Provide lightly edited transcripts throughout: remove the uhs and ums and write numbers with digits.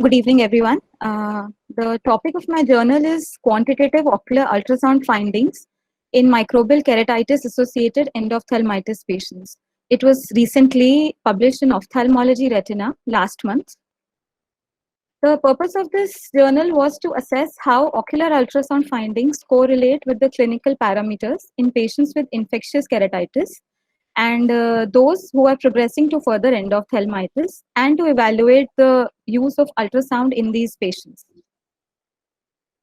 Good evening, everyone. The topic of my journal is quantitative ocular ultrasound findings in microbial keratitis associated endophthalmitis patients. It was recently published in Ophthalmology Retina last month. The purpose of this journal was to assess how ocular ultrasound findings correlate with the clinical parameters in patients with infectious keratitis and those who are progressing to further endophthalmitis, and to evaluate the use of ultrasound in these patients.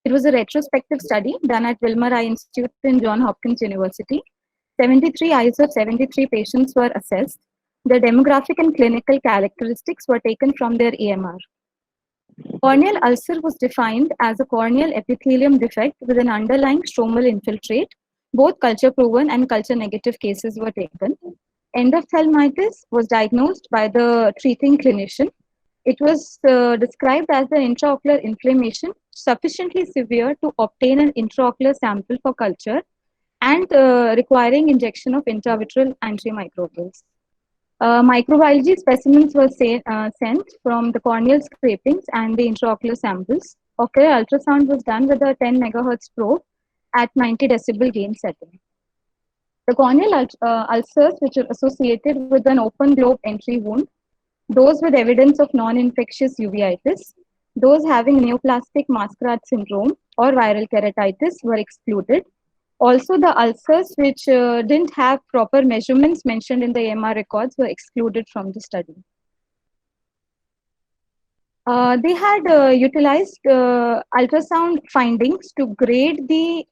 It was a retrospective study done at Wilmer Eye Institute in Johns Hopkins University. 73 eyes of 73 patients were assessed. Their demographic and clinical characteristics were taken from their EMR. Corneal ulcer was defined as a corneal epithelium defect with an underlying stromal infiltrate. Both culture proven and culture negative cases were taken. Endophthalmitis was diagnosed by the treating clinician. It was described as an intraocular inflammation sufficiently severe to obtain an intraocular sample for culture and requiring injection of intravitreal antimicrobials. Microbiology specimens were sent from the corneal scrapings and the intraocular samples. Ocular ultrasound was done with a 10 megahertz probe at 90 decibel gain setting. The corneal ulcers, which are associated with an open globe entry wound, those with evidence of non-infectious uveitis, those having neoplastic Masquerade syndrome or viral keratitis were excluded. Also, the ulcers which didn't have proper measurements mentioned in the AMR records were excluded from the study. They had utilized ultrasound findings to grade the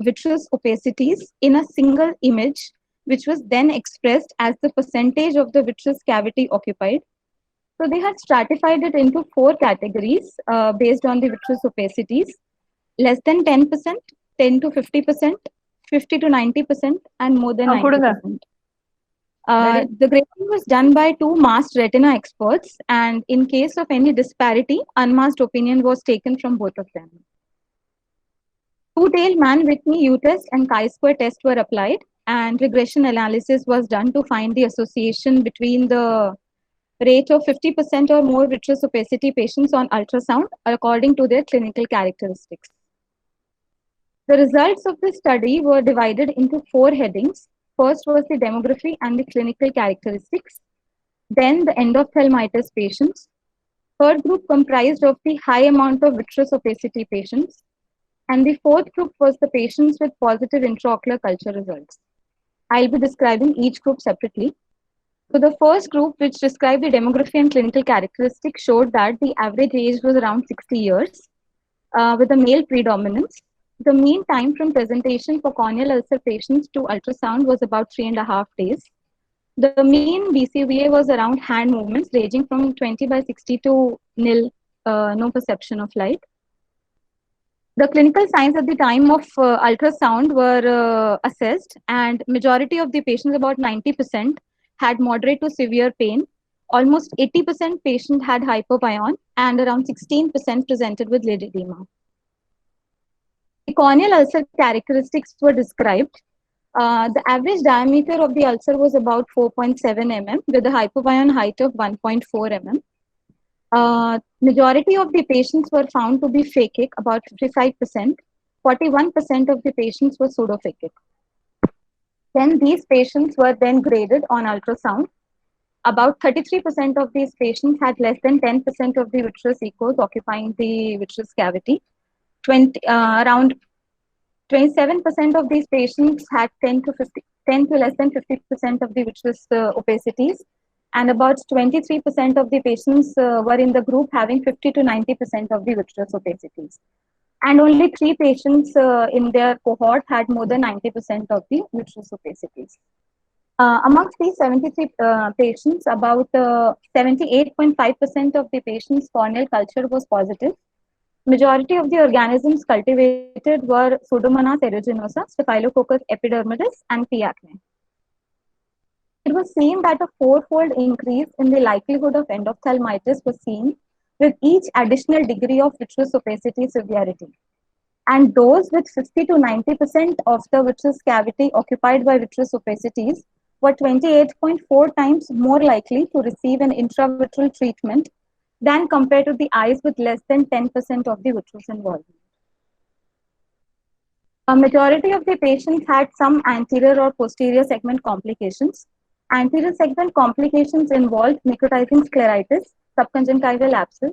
vitreous opacities in a single image, which was then expressed as the percentage of the vitreous cavity occupied. So they had stratified it into 4 categories based on the vitreous opacities: less than 10%, 10 to 50%, 50 to 90%, and more than 90%. The grading was done by 2 masked retina experts, and in case of any disparity, unmasked opinion was taken from both of them. Two-tailed Mann-Whitney U-test and chi-square test were applied, and regression analysis was done to find the association between the rate of 50% or more vitreous opacity patients on ultrasound according to their clinical characteristics. The results of this study were divided into 4 headings. First was the demography and the clinical characteristics, then the endophthalmitis patients. Third group comprised of the high amount of vitreous opacity patients, and the fourth group was the patients with positive intraocular culture results. I'll be describing each group separately. So the first group, which described the demography and clinical characteristics, showed that the average age was around 60 years with a male predominance. The mean time from presentation for corneal ulcer patients to ultrasound was about 3.5 days. The mean BCVA was around hand movements ranging from 20/60 to nil, no perception of light. The clinical signs at the time of ultrasound were assessed, and majority of the patients, about 90%, had moderate to severe pain. Almost 80% patient had hyperpion, and around 16% presented with lid edema. The corneal ulcer characteristics were described. The average diameter of the ulcer was about 4.7 mm with a hypopion height of 1.4 mm. Majority of the patients were found to be phakic, about 55%. 41% of the patients were pseudophakic. Then these patients were then graded on ultrasound. About 33% of these patients had less than 10% of the vitreous echos occupying the vitreous cavity. Around 27% of these patients had 10 to less than 50% of the vitreous opacities, and about 23% of the patients were in the group having 50 to 90% of the vitreous opacities. And only 3 patients in their cohort had more than 90% of the vitreous opacities. Amongst these 73 patients, about 78.5% of the patients' corneal culture was positive. Majority of the organisms cultivated were Pseudomonas aeruginosa, Staphylococcus epidermidis, and P. acne. It was seen that a 4-fold increase in the likelihood of endophthalmitis was seen with each additional degree of vitreous opacity severity. And those with 50 to 90% of the vitreous cavity occupied by vitreous opacities were 28.4 times more likely to receive an intravitreal treatment than compared to the eyes with less than 10% of the vitreous involvement. A majority of the patients had some anterior or posterior segment complications. Anterior segment complications involved necrotizing scleritis, subconjunctival abscess,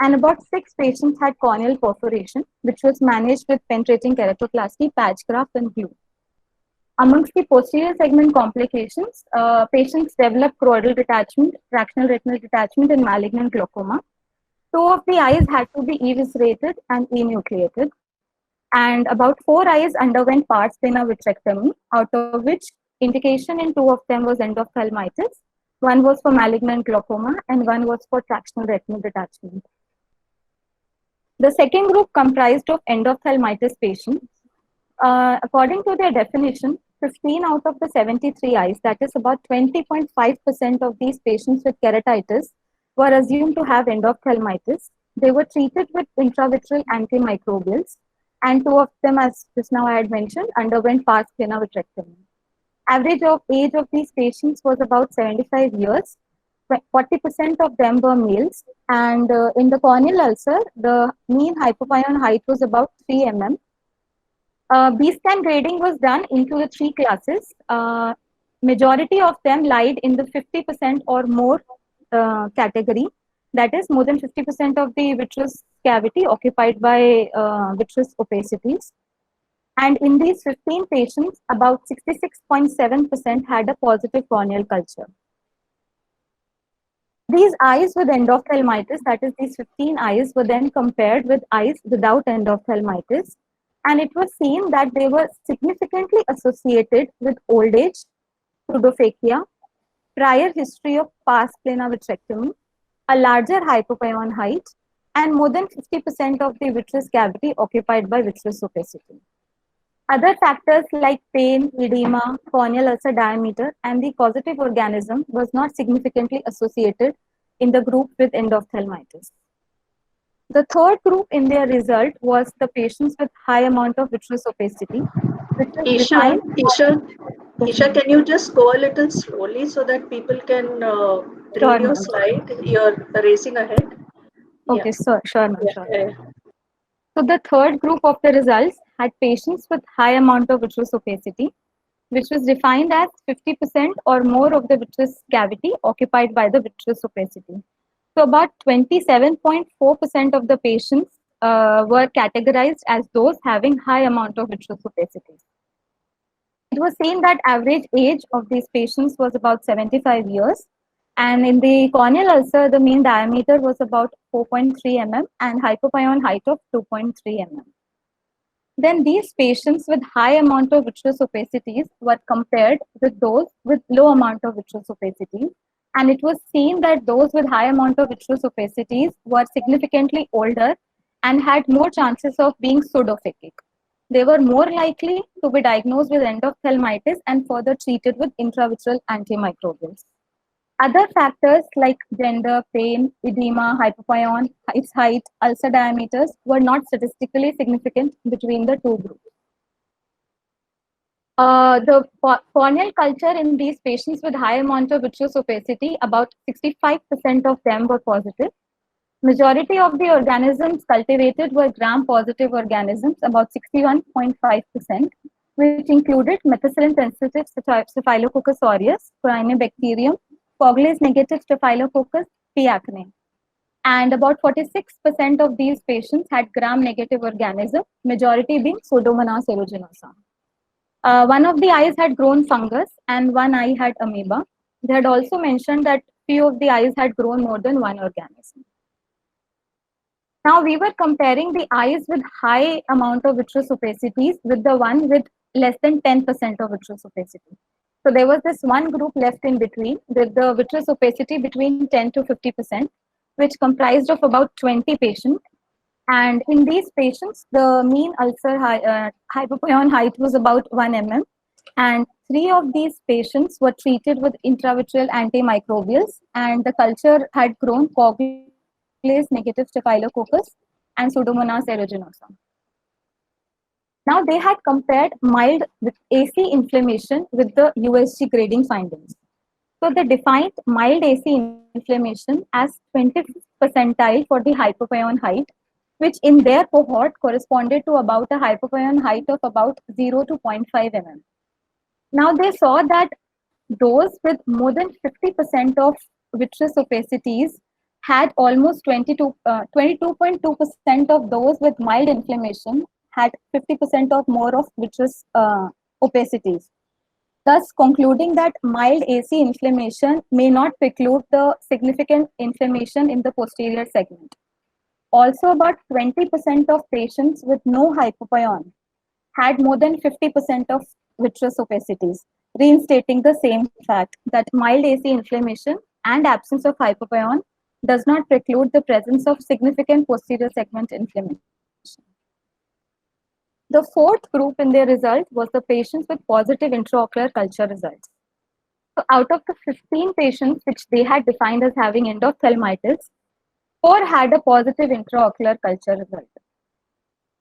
and about 6 patients had corneal perforation, which was managed with penetrating keratoplasty, patch graft, and glue. Amongst the posterior segment complications, patients developed choroidal detachment, fractional retinal detachment, and malignant glaucoma. 2 of the eyes had to be eviscerated and enucleated, and about 4 eyes underwent pars plana vitrectomy, out of which indication in 2 of them was endophthalmitis, 1 was for malignant glaucoma, and 1 was for fractional retinal detachment. The second group comprised of endophthalmitis patients. According to their definition, 15 out of the 73 eyes, that is about 20.5% of these patients with keratitis, were assumed to have endophthalmitis. They were treated with intravitreal antimicrobials, and 2 of them, as just now I had mentioned, underwent pars plana vitrectomy. Average age of these patients was about 75 years. 40% of them were males, and in the corneal ulcer, the mean hypopyon height was about 3 mm. B-scan grading was done into the 3 classes. Majority of them lied in the 50% or more category. That is, more than 50% of the vitreous cavity occupied by vitreous opacities. And in these 15 patients, about 66.7% had a positive corneal culture. These eyes with endophthalmitis, that is, these 15 eyes, were then compared with eyes without endophthalmitis. And it was seen that they were significantly associated with old age, pseudophakia, prior history of pars plana vitrectomy, a larger hypopyon height, and more than 50% of the vitreous cavity occupied by vitreous opacity. Other factors like pain, edema, corneal ulcer diameter, and the causative organism was not significantly associated in the group with endophthalmitis. The third group in their result was the patients with high amount of vitreous opacity, which is defined. Isha, can you just go a little slowly so that people can read Sure, your ma'am. slide? You're racing ahead. Yeah. Okay, sure, ma'am, Yeah. sure. So the third group of the results had patients with high amount of vitreous opacity, which was defined as 50% or more of the vitreous cavity occupied by the vitreous opacity. So about 27.4% of the patients were categorized as those having high amount of vitreous opacity. It was seen that average age of these patients was about 75 years. And in the corneal ulcer, the mean diameter was about 4.3 mm and hypopyon height of 2.3 mm. Then these patients with high amount of vitreous opacities were compared with those with low amount of vitreous opacities. And it was seen that those with high amount of vitreous opacities were significantly older and had more chances of being pseudophakic. They were more likely to be diagnosed with endophthalmitis and further treated with intravitreal antimicrobials. Other factors like gender, pain, edema, hypopyon, height, ulcer diameters were not statistically significant between the 2 groups. The corneal culture in these patients with high amount of vitreous opacity, about 65% of them were positive. Majority of the organisms cultivated were gram-positive organisms, about 61.5%, which included methicillin-sensitive Staphylococcus aureus, Corynebacterium, Foglase negative Staphylococcus, P. acne. And about 46% of these patients had gram-negative organism, majority being Pseudomonas aeruginosa. One of the eyes had grown fungus and 1 eye had amoeba. They had also mentioned that few of the eyes had grown more than 1 organism. Now we were comparing the eyes with high amount of vitreous opacities with the one with less than 10% of vitreous opacity. So there was this one group left in between with the vitreous opacity between 10 to 50%, which comprised of about 20 patients. And in these patients, the mean ulcer hypopyon height was about 1 mm. And 3 of these patients were treated with intravitreal antimicrobials, and the culture had grown Foglase negative Staphylococcus and Pseudomonas aeruginosa. Now they had compared mild with AC inflammation with the USG grading findings. So they defined mild AC inflammation as 20% percentile for the hypopyon height, which in their cohort corresponded to about a hypopyon height of about 0 to 0.5 mm. Now they saw that those with more than 50% of vitreous opacities had almost 22.2% of those with mild inflammation had 50% or more of vitreous opacities, thus concluding that mild AC inflammation may not preclude the significant inflammation in the posterior segment. Also, about 20% of patients with no hypopyon had more than 50% of vitreous opacities, reinstating the same fact that mild AC inflammation and absence of hypopyon does not preclude the presence of significant posterior segment inflammation. The fourth group in their result was the patients with positive intraocular culture results. So out of the 15 patients which they had defined as having endophthalmitis, 4 had a positive intraocular culture result.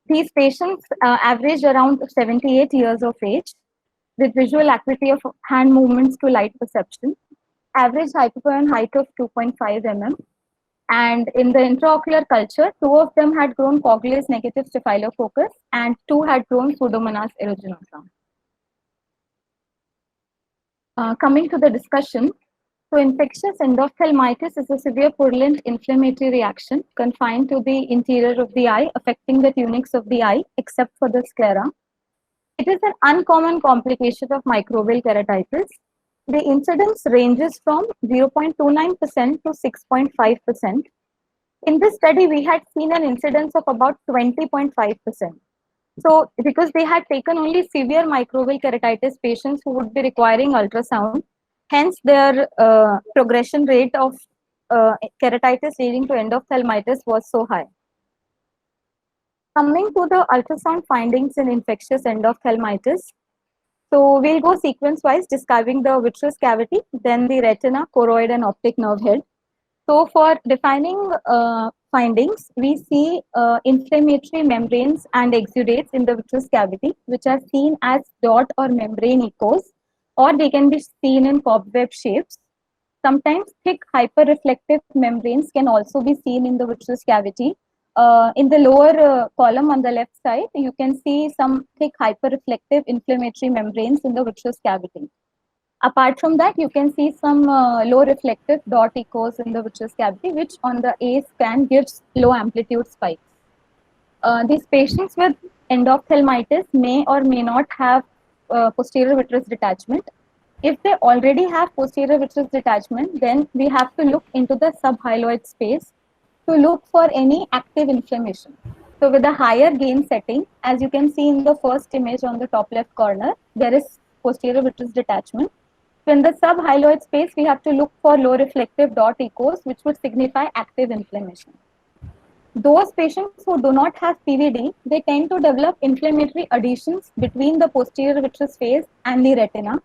These patients averaged around 78 years of age with visual acuity of hand movements to light perception, average hypopyon height of 2.5 mm, and in the intraocular culture, 2 of them had grown Coagulase negative staphylococcus and 2 had grown Pseudomonas aeruginosa. Coming to the discussion, so infectious endophthalmitis is a severe purulent inflammatory reaction confined to the interior of the eye, affecting the tunics of the eye except for the sclera. It is an uncommon complication of microbial keratitis. The incidence ranges from 0.29% to 6.5%. In this study, we had seen an incidence of about 20.5%. So, because they had taken only severe microbial keratitis patients who would be requiring ultrasound, hence their progression rate of keratitis leading to endophthalmitis was so high. Coming to the ultrasound findings in infectious endophthalmitis, so we'll go sequence-wise, describing the vitreous cavity, then the retina, choroid, and optic nerve head. So for defining findings, we see inflammatory membranes and exudates in the vitreous cavity, which are seen as dot or membrane echoes, or they can be seen in cobweb shapes. Sometimes thick hyperreflective membranes can also be seen in the vitreous cavity. In the lower column on the left side, you can see some thick hyperreflective inflammatory membranes in the vitreous cavity. Apart from that, you can see some low reflective dot echoes in the vitreous cavity, which on the A scan gives low amplitude spikes. These patients with endophthalmitis may or may not have posterior vitreous detachment. If they already have posterior vitreous detachment, then we have to look into the subhyaloid space to look for any active inflammation. So with a higher gain setting, as you can see in the first image on the top left corner, there is posterior vitreous detachment. So in the subhyaloid space, we have to look for low reflective dot echoes, which would signify active inflammation. Those patients who do not have PVD, they tend to develop inflammatory adhesions between the posterior vitreous phase and the retina.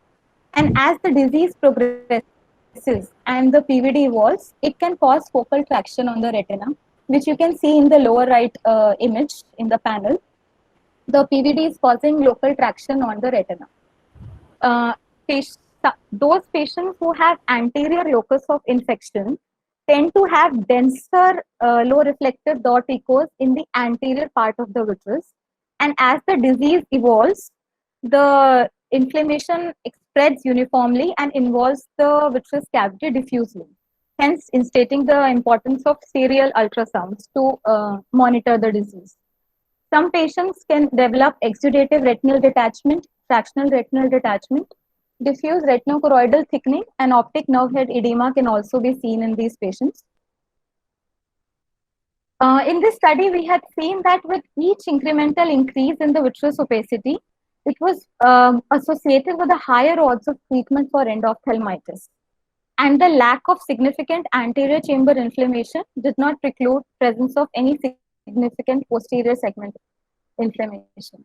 And as the disease progresses and the PVD evolves, it can cause focal traction on the retina, which you can see in the lower right image in the panel. The PVD is causing local traction on the retina. Those patients who have anterior locus of infection tend to have denser low reflective dot echoes in the anterior part of the vitreous. And as the disease evolves, the inflammation spreads uniformly and involves the vitreous cavity diffusely, hence instating the importance of serial ultrasounds to monitor the disease. Some patients can develop exudative retinal detachment, fractional retinal detachment, diffuse retinochoroidal thickening, and optic nerve head edema can also be seen in these patients. In this study, we had seen that with each incremental increase in the vitreous opacity, it was associated with a higher odds of treatment for endophthalmitis. And the lack of significant anterior chamber inflammation did not preclude presence of any significant posterior segment inflammation.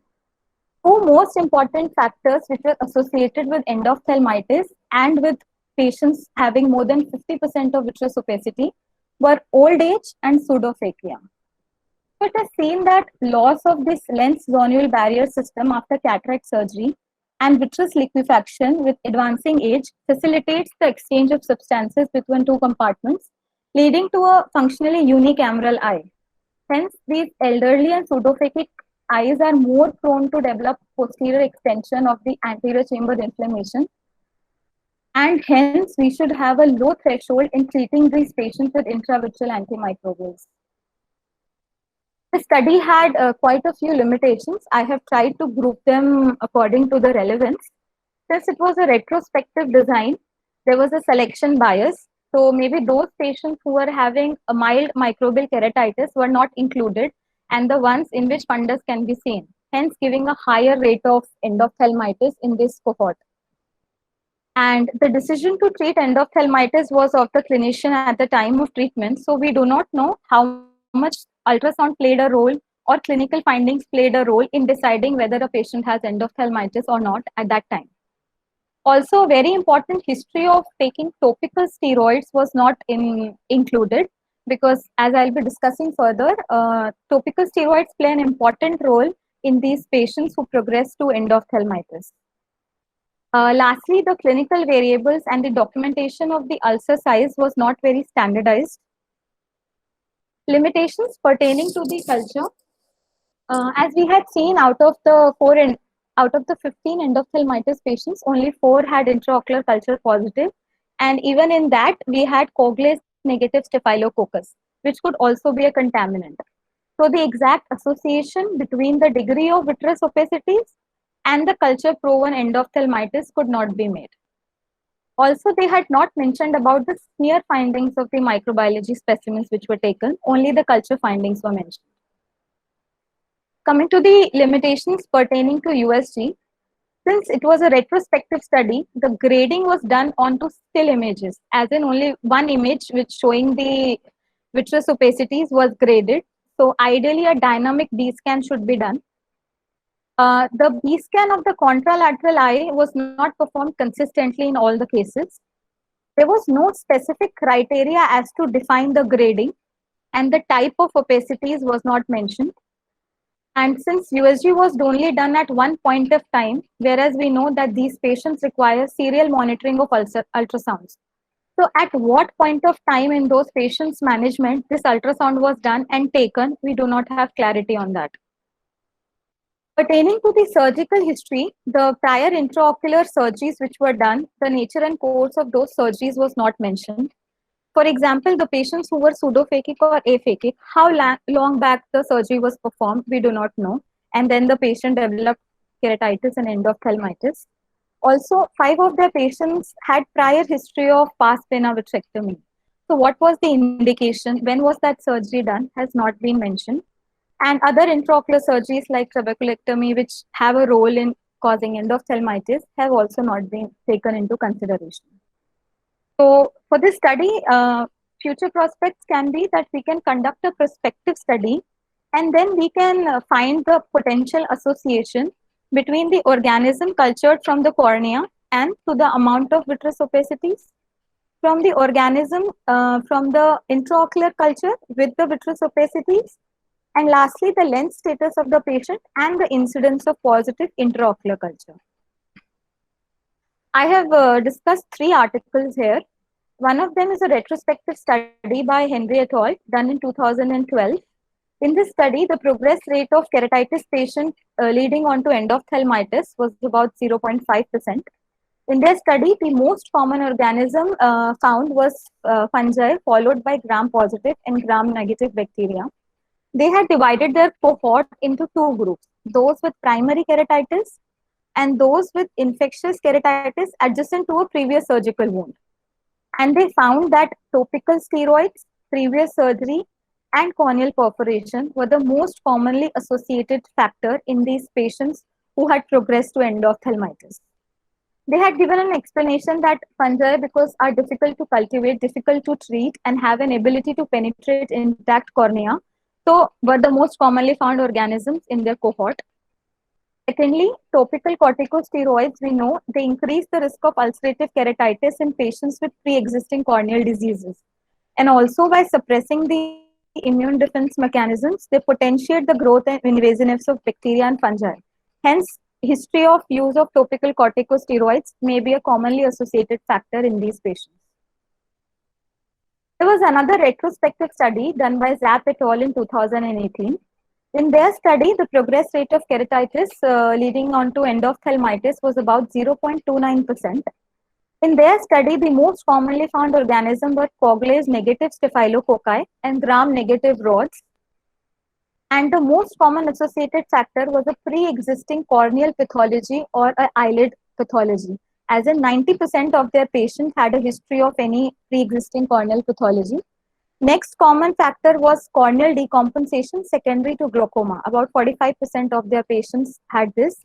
Two most important factors which were associated with endophthalmitis and with patients having more than 50% of vitreous opacity were old age and pseudophakia. It is seen that loss of this lens zonule barrier system after cataract surgery and vitreous liquefaction with advancing age facilitates the exchange of substances between two compartments, leading to a functionally unicameral eye. Hence, these elderly and pseudophakic eyes are more prone to develop posterior extension of the anterior chamber inflammation. And hence, we should have a low threshold in treating these patients with intravitreal antimicrobials. The study had quite a few limitations. I have tried to group them according to the relevance. Since it was a retrospective design, there was a selection bias. So maybe those patients who were having a mild microbial keratitis were not included, and the ones in which fundus can be seen, hence giving a higher rate of endophthalmitis in this cohort. And the decision to treat endophthalmitis was of the clinician at the time of treatment. So we do not know how much ultrasound played a role or clinical findings played a role in deciding whether a patient has endophthalmitis or not at that time. Also, very important history of taking topical steroids was not included because, as I'll be discussing further, topical steroids play an important role in these patients who progress to endophthalmitis. Lastly, the clinical variables and the documentation of the ulcer size was not very standardized. Limitations pertaining to the culture. As we had seen, out of the 15 endophthalmitis patients, only 4 had intraocular culture positive, and even in that, we had Coagulase negative Staphylococcus, which could also be a contaminant. So the exact association between the degree of vitreous opacities and the culture proven endophthalmitis could not be made. Also, they had not mentioned about the smear findings of the microbiology specimens which were taken, only the culture findings were mentioned. Coming to the limitations pertaining to USG, since it was a retrospective study, the grading was done onto still images, as in only one image which showing the vitreous opacities was graded. So ideally, a dynamic B scan should be done. The B scan of the contralateral eye was not performed consistently in all the cases. There was no specific criteria as to define the grading, and the type of opacities was not mentioned. And since USG was only done at one point of time, whereas we know that these patients require serial monitoring of ultrasounds. So at what point of time in those patients' management this ultrasound was done and taken, we do not have clarity on that. Pertaining to the surgical history, the prior intraocular surgeries which were done, the nature and course of those surgeries was not mentioned. For example, the patients who were pseudophakic or aphakic, how long back the surgery was performed, we do not know. And then the patient developed keratitis and endophthalmitis. Also, 5 of their patients had prior history of past vena vitrectomy. So what was the indication? When was that surgery done? Has not been mentioned. And other intraocular surgeries like trabeculectomy, which have a role in causing endophthalmitis, have also not been taken into consideration. So for this study, future prospects can be that we can conduct a prospective study and then we can find the potential association between the organism cultured from the cornea and to the amount of vitreous opacities, from the organism from the intraocular culture with the vitreous opacities, and lastly, the lens status of the patient and the incidence of positive intraocular culture. I have discussed 3 articles here. One of them is a retrospective study by Henry et al. Done in 2012. In this study, the progress rate of keratitis patient leading on to endophthalmitis was about 0.5%. In their study, the most common organism found was fungi, followed by gram-positive and gram-negative bacteria. They had divided their cohort into 2 groups, those with primary keratitis and those with infectious keratitis adjacent to a previous surgical wound. And they found that topical steroids, previous surgery, and corneal perforation were the most commonly associated factor in these patients who had progressed to endophthalmitis. They had given an explanation that fungi, because are difficult to cultivate, difficult to treat, and have an ability to penetrate intact cornea, so were the most commonly found organisms in their cohort. Secondly, topical corticosteroids, we know they increase the risk of ulcerative keratitis in patients with pre-existing corneal diseases. And also by suppressing the immune defense mechanisms, they potentiate the growth and invasiveness of bacteria and fungi. Hence, history of use of topical corticosteroids may be a commonly associated factor in these patients. There was another retrospective study done by Zapp et al. In 2018. In their study, the progress rate of keratitis leading on to endophthalmitis was about 0.29%. In their study, the most commonly found organisms were Coagulase negative staphylococci and Gram negative rods. And the most common associated factor was a pre-existing corneal pathology or an eyelid pathology. As in 90% of their patients had a history of any pre-existing corneal pathology. Next common factor was corneal decompensation secondary to glaucoma. About 45% of their patients had this.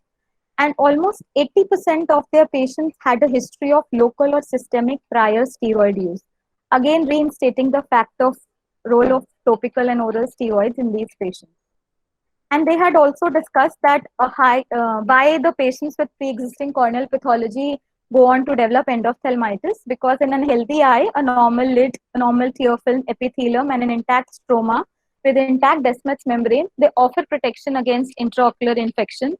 And almost 80% of their patients had a history of local or systemic prior steroid use. Again, reinstating the fact of role of topical and oral steroids in these patients. And they had also discussed that why the patients with pre-existing corneal pathology go on to develop endophthalmitis, because in a healthy eye, a normal lid, a normal tear film epithelium, and an intact stroma with intact Descemet's membrane, they offer protection against intraocular infection.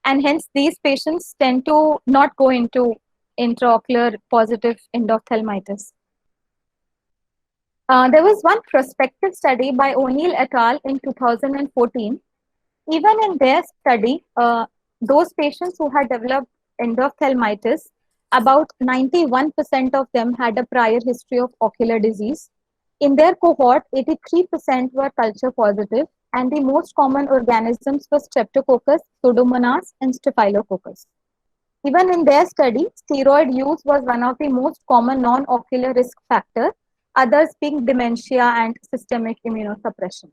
And hence, these patients tend to not go into intraocular positive endophthalmitis. There was one prospective study by O'Neill et al. In 2014. Even in their study, those patients who had developed endophthalmitis, about 91% of them had a prior history of ocular disease. In their cohort, 83% were culture positive, and the most common organisms were Streptococcus, Pseudomonas, and Staphylococcus. Even in their study, steroid use was one of the most common non-ocular risk factors, others being dementia and systemic immunosuppression.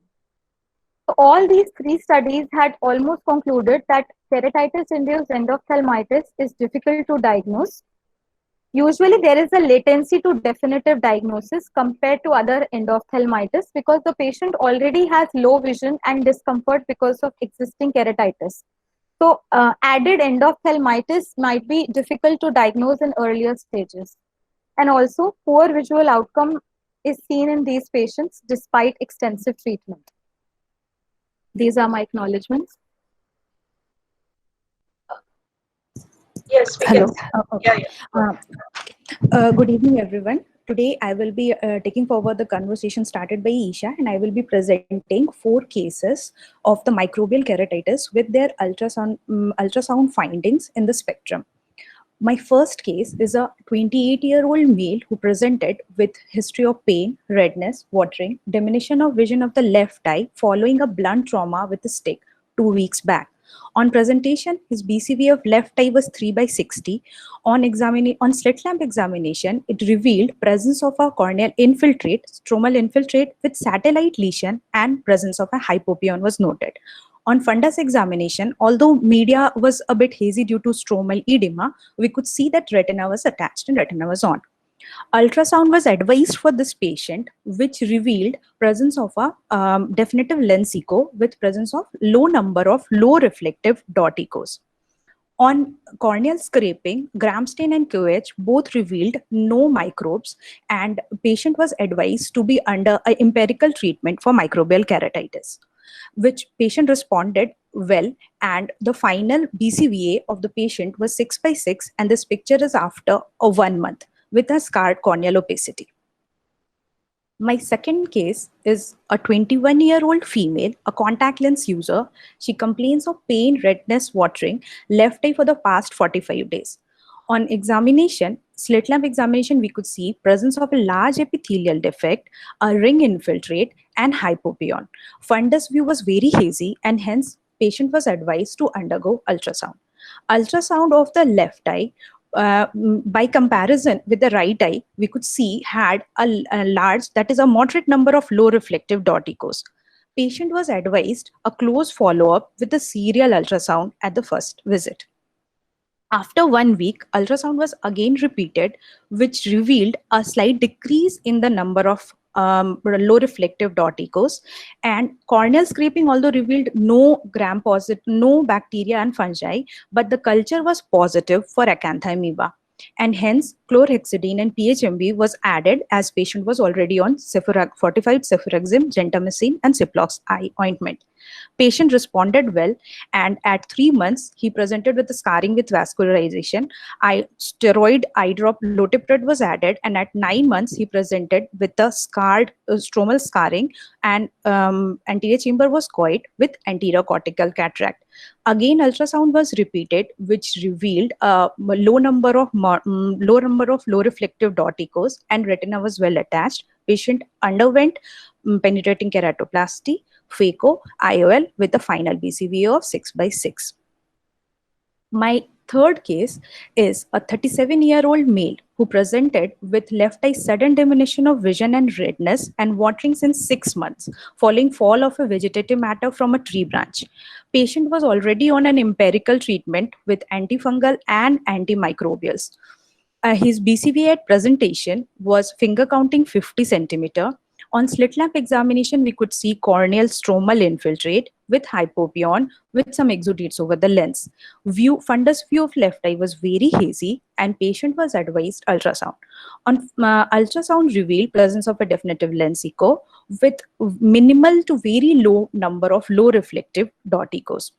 So all these three studies had almost concluded that keratitis-induced endophthalmitis is difficult to diagnose. Usually, there is a latency to definitive diagnosis compared to other endophthalmitis because the patient already has low vision and discomfort because of existing keratitis. So, added endophthalmitis might be difficult to diagnose in earlier stages. And also, poor visual outcome is seen in these patients despite extensive treatment. These are my acknowledgements. Yes, we Hello. can. Yeah. Good evening, everyone. Today, I will be taking forward the conversation started by Isha, and I will be presenting 4 cases of the microbial keratitis with their ultrasound findings in the spectrum. My first case is a 28-year-old male who presented with history of pain, redness, watering, diminution of vision of the left eye following a blunt trauma with a stick 2 weeks back. On presentation, his BCV of left eye was 3/60. On slit lamp examination, it revealed presence of a corneal infiltrate, stromal infiltrate with satellite lesion, and presence of a hypopyon was noted. On fundus examination, although media was a bit hazy due to stromal edema, we could see that retina was attached and retina was on. Ultrasound was advised for this patient, which revealed presence of a definitive lens echo with presence of low number of low reflective dot echos. On corneal scraping, gram stain and QH both revealed no microbes, and patient was advised to be under an empirical treatment for microbial keratitis, which patient responded well, and the final BCVA of the patient was 6/6, and this picture is after 1 month with a scarred corneal opacity. My second case is a 21-year-old female, a contact lens user. She complains of pain, redness, watering, left eye for the past 45 days. On examination, slit lamp examination, we could see presence of a large epithelial defect, a ring infiltrate, and hypopyon. Fundus view was very hazy, and hence patient was advised to undergo ultrasound. Ultrasound of the left eye, by comparison with the right eye, we could see had a large, that is a moderate number of low reflective dot echos. Patient was advised a close follow-up with a serial ultrasound at the first visit. After 1 week, ultrasound was again repeated, which revealed a slight decrease in the number of low reflective dot echos, and corneal scraping although revealed no gram-positive, no bacteria and fungi, but the culture was positive for acanthamoeba. and hence chlorhexidine and PHMB was added as patient was already on fortified cefuroxime, gentamicin, and Ciplox eye ointment. Patient responded well, and at 3 months, he presented with a scarring with vascularization. Steroid eye drop lotepred was added, and at 9 months, he presented with a scarred stromal scarring, and anterior chamber was coiled with anterior cortical cataract. Again, ultrasound was repeated, which revealed a low number of low reflective dot echoes, and retina was well attached. Patient underwent penetrating keratoplasty, phaco, IOL with a final BCVA of 6/6. My third case is a 37-year-old male who presented with left eye sudden diminution of vision and redness and watering since 6 months following fall of a vegetative matter from a tree branch. Patient was already on an empirical treatment with antifungal and antimicrobials. His BCVA at presentation was finger counting 50 centimeter. On slit lamp examination, we could see corneal stromal infiltrate with hypopyon with some exudates over the lens. Fundus view of left eye was very hazy, and patient was advised ultrasound. On ultrasound revealed presence of a definitive lens echo with minimal to very low number of low reflective dot echoes.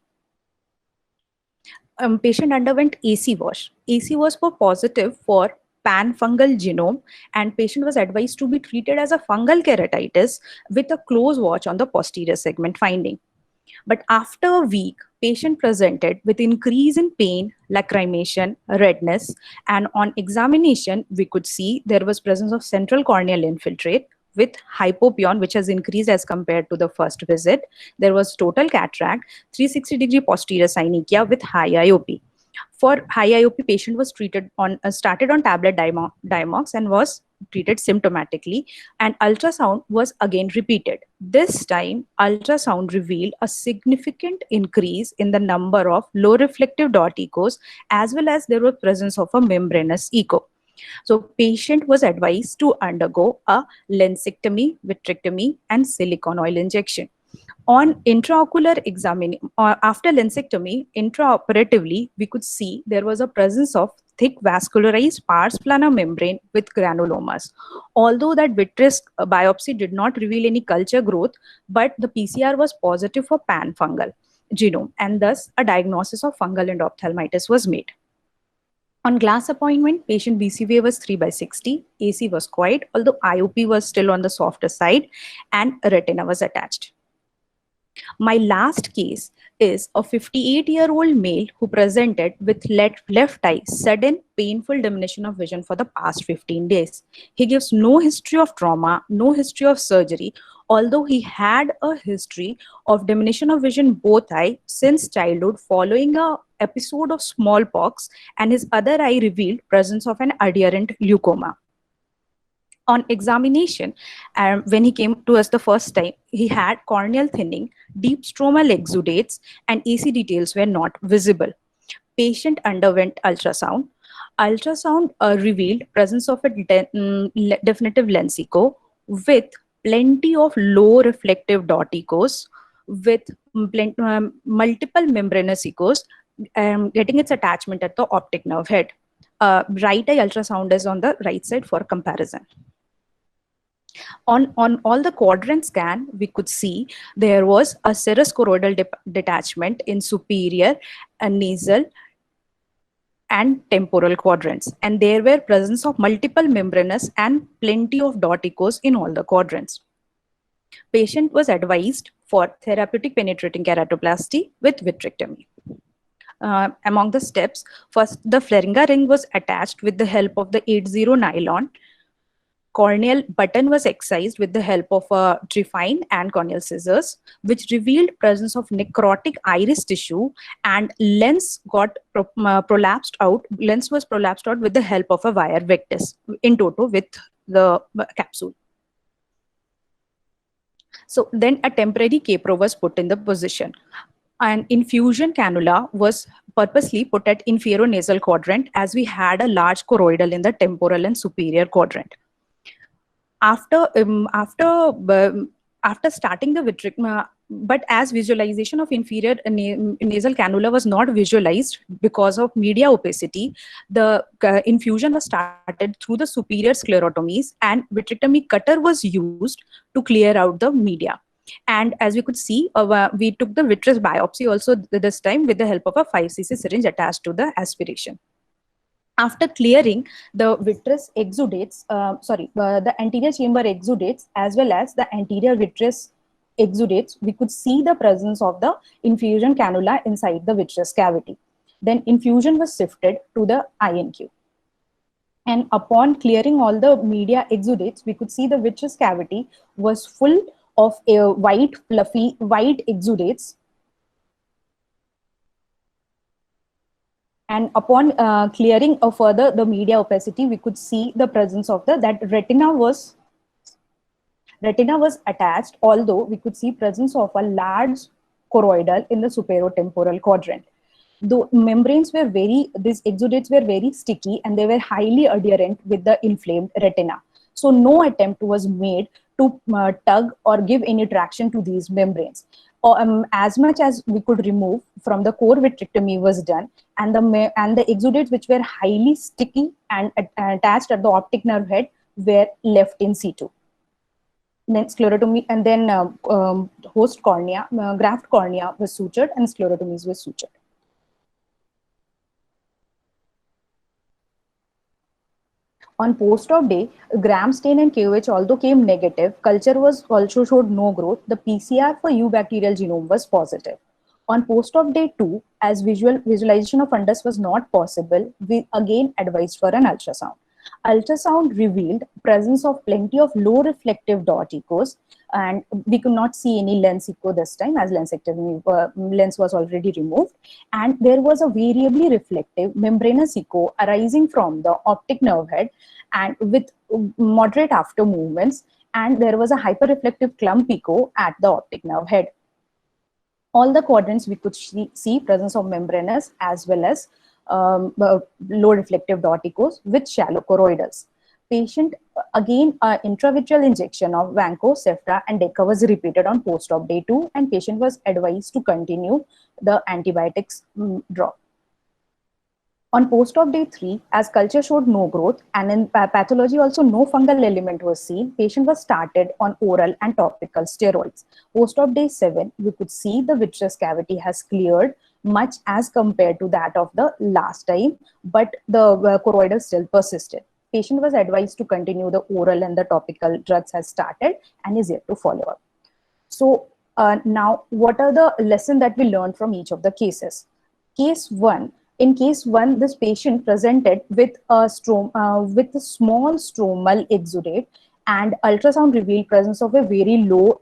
Patient underwent AC wash. AC wash was positive for pan-fungal genome, and patient was advised to be treated as a fungal keratitis with a close watch on the posterior segment finding. But after a week, patient presented with increase in pain, lacrimation, redness, and on examination, we could see there was presence of central corneal infiltrate with hypopyon, which has increased as compared to the first visit. There was total cataract, 360-degree posterior synechia with high IOP. For high IOP, patient was treated on started on tablet Diamox and was treated symptomatically, and ultrasound was again repeated. This time, ultrasound revealed a significant increase in the number of low reflective dot echoes, as well as there was presence of a membranous echo. So patient was advised to undergo a lensectomy, vitrectomy, and silicone oil injection. On intraocular examination, after lensectomy, intraoperatively, we could see there was a presence of thick vascularized pars plana membrane with granulomas. Although that vitreous biopsy did not reveal any culture growth, but the PCR was positive for pan-fungal genome, and thus a diagnosis of fungal endophthalmitis was made. On glass appointment, patient BCVA was 3/60, AC was quiet, although IOP was still on the softer side, and retina was attached. My last case is a 58-year-old male who presented with left eye sudden painful diminution of vision for the past 15 days. He gives no history of trauma, no history of surgery, although he had a history of diminution of vision both eye since childhood following a episode of smallpox, and his other eye revealed presence of an adherent leukoma. On examination, when he came to us the first time, he had corneal thinning, deep stromal exudates, and AC details were not visible. Patient underwent ultrasound. Ultrasound revealed presence of a definitive lens echo with plenty of low reflective dot echoes with multiple membranous echoes, getting its attachment at the optic nerve head. Right eye ultrasound is on the right side for comparison. On all the quadrant scan, we could see there was a serous choroidal detachment in superior and nasal and temporal quadrants, and there were presence of multiple membranous and plenty of dot echoes in all the quadrants. Patient was advised for therapeutic penetrating keratoplasty with vitrectomy. Among the steps, first the Fleringa ring was attached with the help of the 80 nylon. Corneal button was excised with the help of a trephine and corneal scissors, which revealed presence of necrotic iris tissue, and lens got prolapsed out. Lens was prolapsed out with the help of a wire victus in toto with the capsule. So then a temporary capro was put in the position. An infusion cannula was purposely put at inferonasal quadrant as we had a large choroidal in the temporal and superior quadrant. After After starting the but as visualization of inferior nasal cannula was not visualized because of media opacity, the infusion was started through the superior sclerotomies, and vitrectomy cutter was used to clear out the media. And as we could see, we took the vitreous biopsy also this time with the help of a 5 cc syringe attached to the aspiration. After clearing, the vitreous exudates, the anterior chamber exudates as well as the anterior vitreous exudates, we could see the presence of the infusion cannula inside the vitreous cavity. Then infusion was shifted to the INQ. And upon clearing all the media exudates, we could see the vitreous cavity was full of a white, fluffy, white exudates. And upon clearing further the media opacity, we could see the presence of that retina was attached, although we could see presence of a large choroidal in the superotemporal quadrant. The membranes were these exudates were very sticky and they were highly adherent with the inflamed retina. So no attempt was made to tug or give any traction to these membranes. As much as we could remove from the core vitrectomy was done, and the exudates which were highly sticky and attached at the optic nerve head were left in situ. Then sclerotomy, and then host cornea, graft cornea was sutured and sclerotomies were sutured. On post-op day, gram stain and KOH although came negative, culture was also showed no growth. The PCR for U bacterial genome was positive. On post-op day 2, as visualization of fundus was not possible, we again advised for an ultrasound. Ultrasound revealed presence of plenty of low reflective dot echoes, and we could not see any lens echo this time as lensectomy lens was already removed. And there was a variably reflective membranous echo arising from the optic nerve head and with moderate after movements, and there was a hyperreflective clump echo at the optic nerve head. All the quadrants we could see presence of membranous as well as low reflective dot echoes with shallow choroidals. Patient, again, intravitreal injection of Vanco, Ceftra and Deca was repeated on post-op day 2, and patient was advised to continue the antibiotics drop. On post-op day 3, as culture showed no growth and in pathology also no fungal element was seen, patient was started on oral and topical steroids. Post-op day 7, we could see the vitreous cavity has cleared much as compared to that of the last time, but the choroidal still persisted. Patient was advised to continue the oral and the topical drugs has started and is yet to follow up. So now, what are the lessons that we learned from each of the cases? Case 1. In case 1, this patient presented with a small stromal exudate, and ultrasound revealed presence of a very low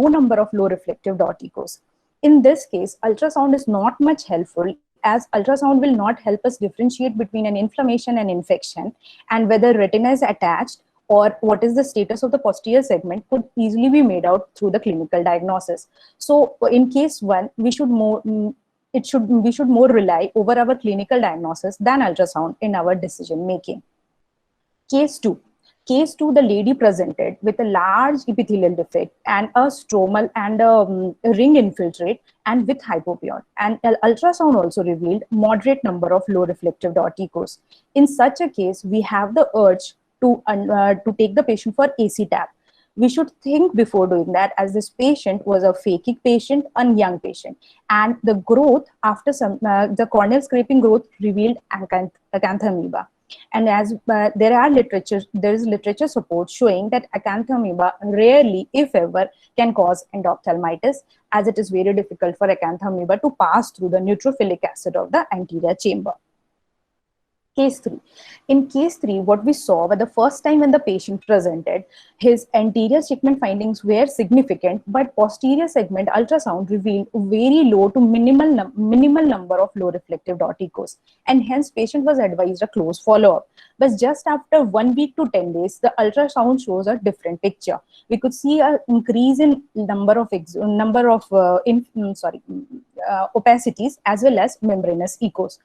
number of low reflective dot echoes. In this case, ultrasound is not much helpful, as ultrasound will not help us differentiate between an inflammation and infection, and whether retina is attached or what is the status of the posterior segment could easily be made out through the clinical diagnosis. So in case 1, we should more rely over our clinical diagnosis than ultrasound in our decision making. Case 2, the lady presented with a large epithelial defect and a stromal and a ring infiltrate and with hypopyon. And ultrasound also revealed moderate number of low reflective dot echoes. In such a case, we have the urge to take the patient for AC tap. We should think before doing that, as this patient was a phakic patient, a young patient, and the growth after the corneal scraping growth revealed acanthamoeba. And as there is literature support showing that acanthamoeba rarely, if ever, can cause endophthalmitis, as it is very difficult for acanthamoeba to pass through the neutrophilic acid of the anterior chamber. Case 3. In case 3, what we saw was the first time when the patient presented, his anterior segment findings were significant, but posterior segment ultrasound revealed very low to minimal number of low reflective dot echoes, and hence patient was advised a close follow-up. But just after 1 week to 10 days, the ultrasound shows a different picture. We could see an increase in number of opacities as well as membranous echoes.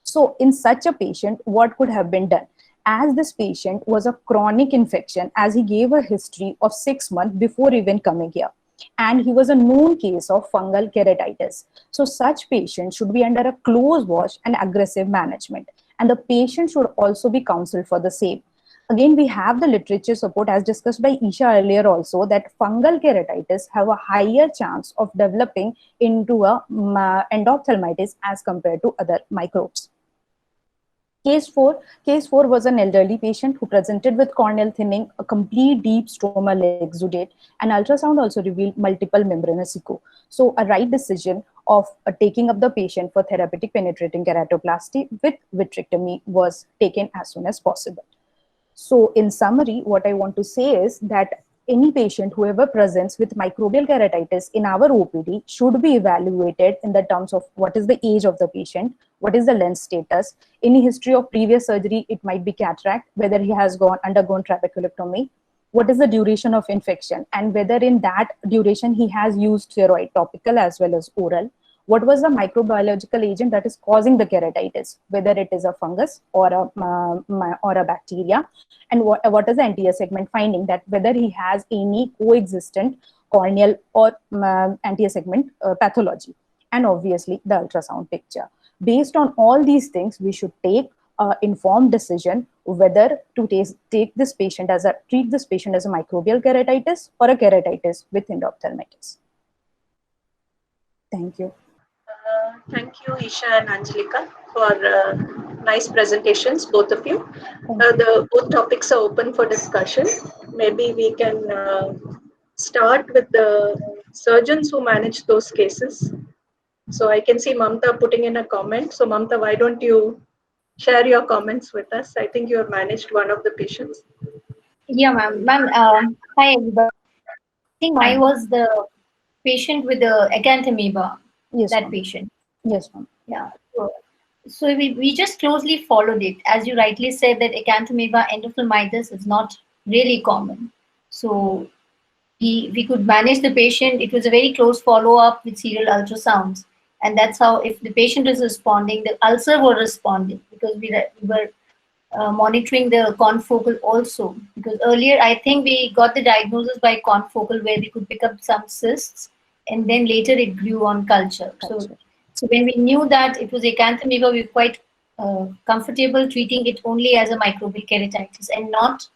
So in such a patient, what could have been done? as this patient was a chronic infection, as he gave a history of 6 months before even coming here. And he was a known case of fungal keratitis. So such patients should be under a close watch and aggressive management. And the patient should also be counseled for the same. Again, we have the literature support, as discussed by Isha earlier also, that fungal keratitis have a higher chance of developing into a endophthalmitis as compared to other microbes. Case 4 was an elderly patient who presented with corneal thinning, a complete deep stromal exudate, and ultrasound also revealed multiple membranous echo. So a right decision of taking up the patient for therapeutic penetrating keratoplasty with vitrectomy was taken as soon as possible. So in summary, what I want to say is that any patient, whoever presents with microbial keratitis in our OPD, should be evaluated in the terms of what is the age of the patient, what is the lens status, any history of previous surgery, it might be cataract, whether he has undergone trabeculectomy, what is the duration of infection, and whether in that duration he has used steroid, topical as well as oral. What was the microbiological agent that is causing the keratitis, whether it is a fungus or a bacteria, and what is the anterior segment finding, that whether he has any coexistent corneal or anterior segment pathology, and obviously the ultrasound picture. Based on all these things, we should take an informed decision whether to treat this patient as a microbial keratitis or a keratitis with endophthalmitis. Thank you. Thank you, Isha and Angelika, for nice presentations, both of you. Both topics are open for discussion. Maybe we can start with the surgeons who manage those cases. So I can see Mamta putting in a comment. So Mamta, why don't you share your comments with us? I think you have managed one of the patients. Yeah, ma'am. Hi, everybody. I think I was the patient with the acanthamoeba. Yes, that patient. Yes, ma'am. Yeah. So we just closely followed it. As you rightly said, that acanthamoeba endophthalmitis is not really common. So we could manage the patient. It was a very close follow-up with serial ultrasounds. And that's how, if the patient is responding, the ulcer were responding, because we were monitoring the confocal also. Because earlier, I think we got the diagnosis by confocal, where we could pick up some cysts, and then later it grew on culture. So when we knew that it was acanthamoeba, we were quite comfortable treating it only as a microbial keratitis and not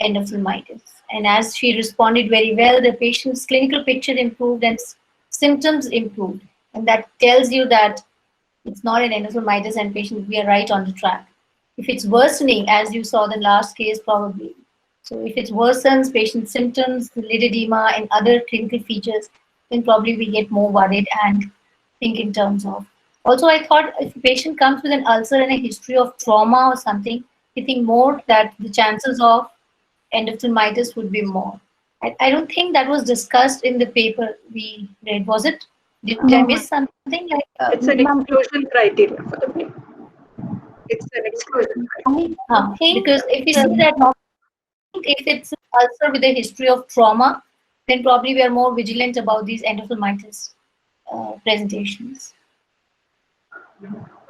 endophthalmitis. And as she responded very well, the patient's clinical picture improved and symptoms improved. And that tells you that it's not an endophthalmitis, and patient, we are right on the track. If it's worsening, as you saw the last case, probably. So if it worsens, patient symptoms, the lid edema, and other clinical features, then probably we get more worried and think in terms of. Also, I thought if a patient comes with an ulcer and a history of trauma or something, we think more that the chances of endophthalmitis would be more. I don't think that was discussed in the paper we read, was it? Did I miss something? Like, it's an exclusion criteria for the paper. It's an exclusion criteria. Because if we see that, if it's an ulcer with a history of trauma, then probably we are more vigilant about these endophthalmitis presentations.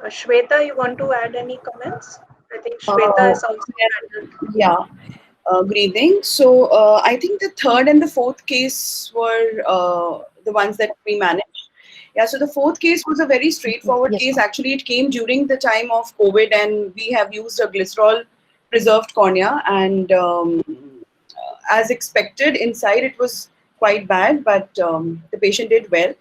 Shweta, you want to add any comments? I think Shweta is also handled. Yeah. Good evening. So I think the third and the fourth case were the ones that we managed. Yeah, so the fourth case was a very straightforward case. Actually, it came during the time of COVID, and we have used a glycerol preserved cornea. And as expected, inside it was quite bad, but the patient did well.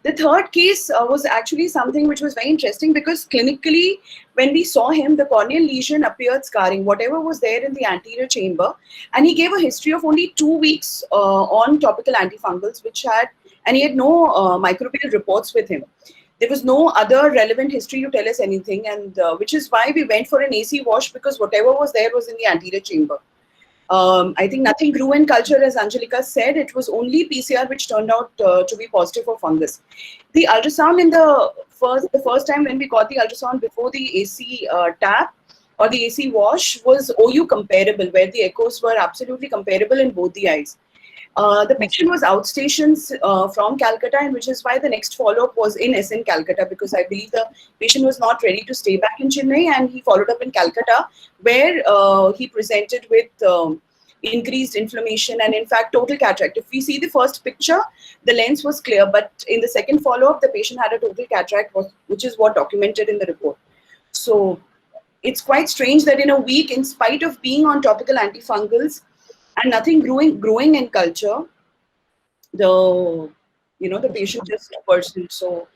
The third case was actually something which was very interesting, because clinically, when we saw him, the corneal lesion appeared scarring, whatever was there in the anterior chamber. And he gave a history of only 2 weeks on topical antifungals, and he had no microbial reports with him. There was no other relevant history to tell us anything, and which is why we went for an AC wash, because whatever was there was in the anterior chamber. I think nothing grew in culture, as Angelika said. It was only PCR which turned out to be positive for fungus. The ultrasound in the first time when we got the ultrasound before the AC tap or the AC wash was OU comparable, where the echoes were absolutely comparable in both the eyes. The patient was outstationed from Calcutta, and which is why the next follow-up was in SN Calcutta, because I believe the patient was not ready to stay back in Chennai, and he followed up in Calcutta, where he presented with increased inflammation and in fact total cataract. If we see the first picture, the lens was clear, but in the second follow-up, the patient had a total cataract, which is what documented in the report. So it's quite strange that in a week, in spite of being on topical antifungals and nothing growing in culture, the patient just worsened. So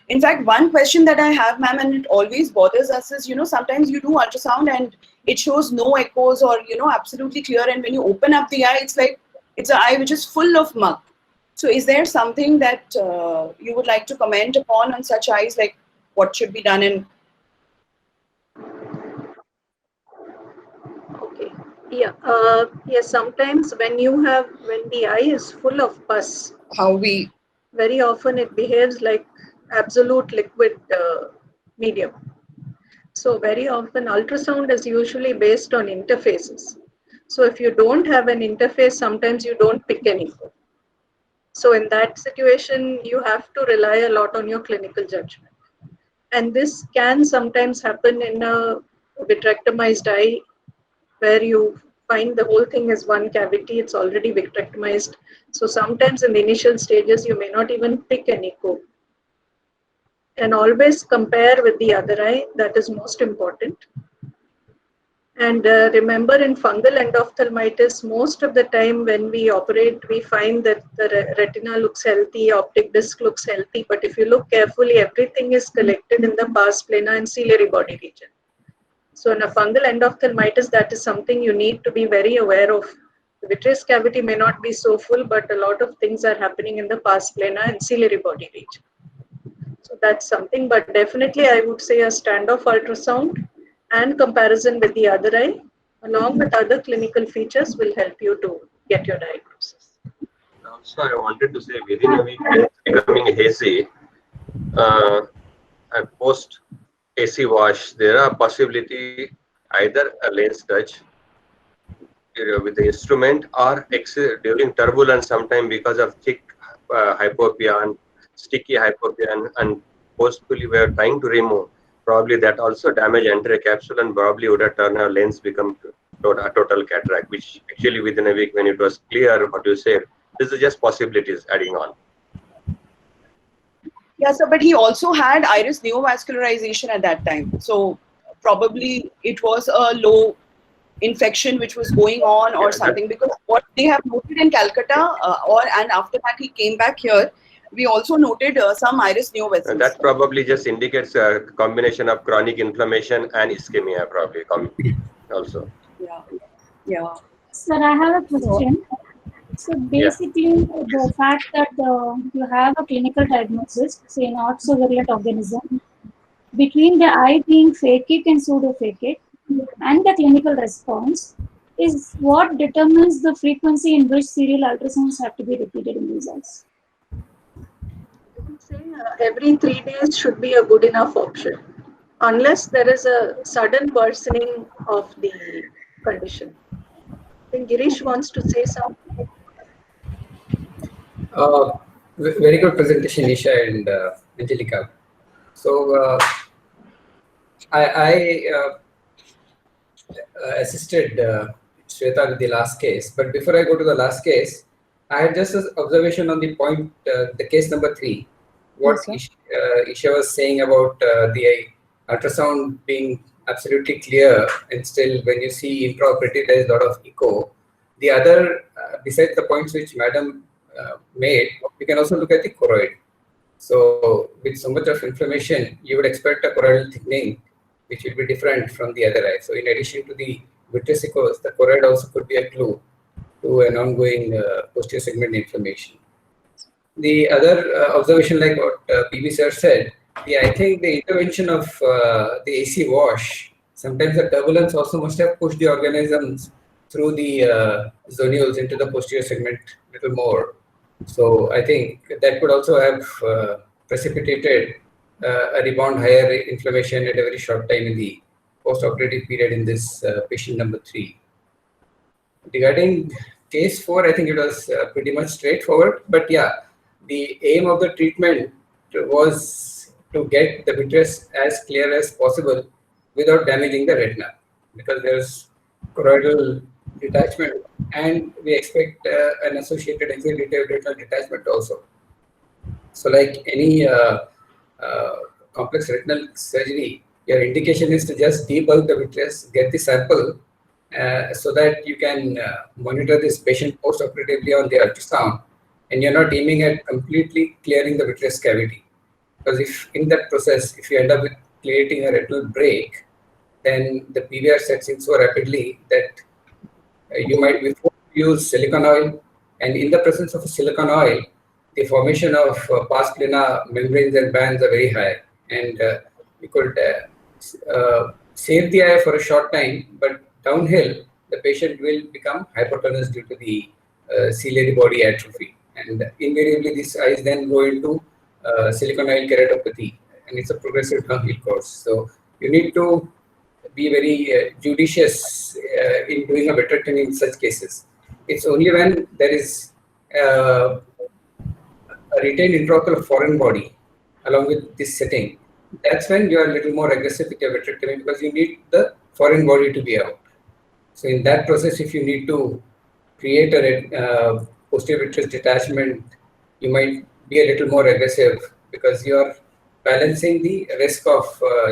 in fact, one question that I have, ma'am, and it always bothers us is, sometimes you do ultrasound and it shows no echoes or, absolutely clear. And when you open up the eye, it's like, it's an eye which is full of muck. So is there something that you would like to comment upon on such eyes, like what should be done in? Okay. Yeah. Yes. Sometimes when the eye is full of pus, very often it behaves like absolute liquid medium. So very often ultrasound is usually based on interfaces. So if you don't have an interface, sometimes you don't pick anything. So in that situation, you have to rely a lot on your clinical judgment. And this can sometimes happen in a vitrectomized eye, where you find the whole thing is one cavity, it's already vitrectomized. So sometimes in the initial stages, you may not even pick an echo. And always compare with the other eye, that is most important. And remember, in fungal endophthalmitis, most of the time when we operate, we find that the retina looks healthy, optic disc looks healthy, but if you look carefully, everything is collected in the pars plana and ciliary body region. So in a fungal endophthalmitis, that is something you need to be very aware of. The vitreous cavity may not be so full, but a lot of things are happening in the pars plana and ciliary body region. So that's something, but definitely I would say a standoff ultrasound and comparison with the other eye, along with other clinical features, will help you to get your diagnosis. Also, I wanted to say within a week, it's becoming hazy. And post AC wash, there are possibility either a lens touch with the instrument or during turbulence sometime because of thick hypopia and sticky hypopia and possibly we are trying to remove. Probably that also damage anterior capsule and probably would have turned our lens become a total cataract, which actually within a week when it was clear what you said, this is just possibilities adding on. Yeah, sir, but he also had iris neovascularization at that time. So probably it was a low infection which was going on or something, because what they have noted in Calcutta and after that he came back here, we also noted some iris neovascularization. And that probably just indicates a combination of chronic inflammation and ischemia probably also. Yeah. Sir, I have a question. So basically, the fact that you have a clinical diagnosis, say not so virulent organism, between the eye being phakic and pseudo-phakic and the clinical response is what determines the frequency in which serial ultrasounds have to be repeated in these eyes. Say every 3 days should be a good enough option, unless there is a sudden worsening of the condition. I think Girish wants to say something. Very good presentation, Isha and Angelica. So I assisted Shweta with the last case, but before I go to the last case, I had just an observation on the point, the case number 3. What Isha was saying about the ultrasound being absolutely clear, and still when you see intraoperative there is a lot of echo. The other, besides the points which Madam made, we can also look at the choroid. So with so much of inflammation, you would expect a choroidal thickening, which will be different from the other eye. So in addition to the vitreous echoes, the choroid also could be a clue to an ongoing posterior segment inflammation. The other observation, like what PB sir said, I think the intervention of the AC wash, sometimes the turbulence also must have pushed the organisms through the zonules into the posterior segment a little more. So I think that could also have precipitated a rebound higher inflammation at a very short time in the post-operative period in this patient number 3. Regarding case 4, I think it was pretty much straightforward. But yeah, the aim of the treatment was to get the vitreous as clear as possible without damaging the retina, because there's choroidal detachment, and we expect an associated exudative retinal detachment also. So like any complex retinal surgery, your indication is to just debulk the vitreous, get the sample, so that you can monitor this patient post-operatively on the ultrasound, and you're not aiming at completely clearing the vitreous cavity. Because if in that process, if you end up with creating a retinal break, then the PVR sets in so rapidly that you might be forced to use silicone oil, and in the presence of a silicone oil, the formation of pars plana membranes and bands are very high, and you could save the eye for a short time, but downhill, the patient will become hypotenuse due to the ciliary body atrophy, and invariably these eyes then go into silicone oil keratopathy, and it's a progressive downhill course. So you need to be very judicious in doing a vitrectomy in such cases. It's only when there is a retained intraocular foreign body along with this setting, that's when you are a little more aggressive with your vitrectomy, because you need the foreign body to be out. So in that process, if you need to create a posterior vitreous detachment, you might be a little more aggressive, because you are balancing the risk of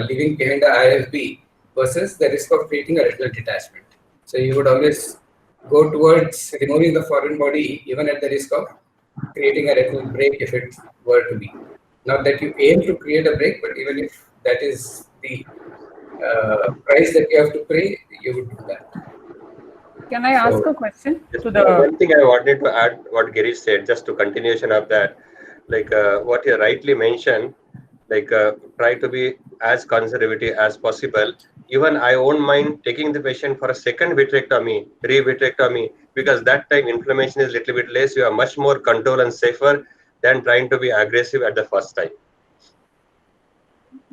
leaving behind the IFB versus the risk of creating a retinal detachment. So you would always go towards removing the foreign body, even at the risk of creating a retinal break if it were to be. Not that you aim to create a break, but even if that is the price that you have to pay, you would do that. Can I ask a question to the? One thing I wanted to add, what Girish said, just to continuation of that, like what you rightly mentioned, like try to be as conservative as possible. Even I won't mind taking the patient for a second vitrectomy, re-vitrectomy, because that time inflammation is a little bit less. You are much more control and safer than trying to be aggressive at the first time.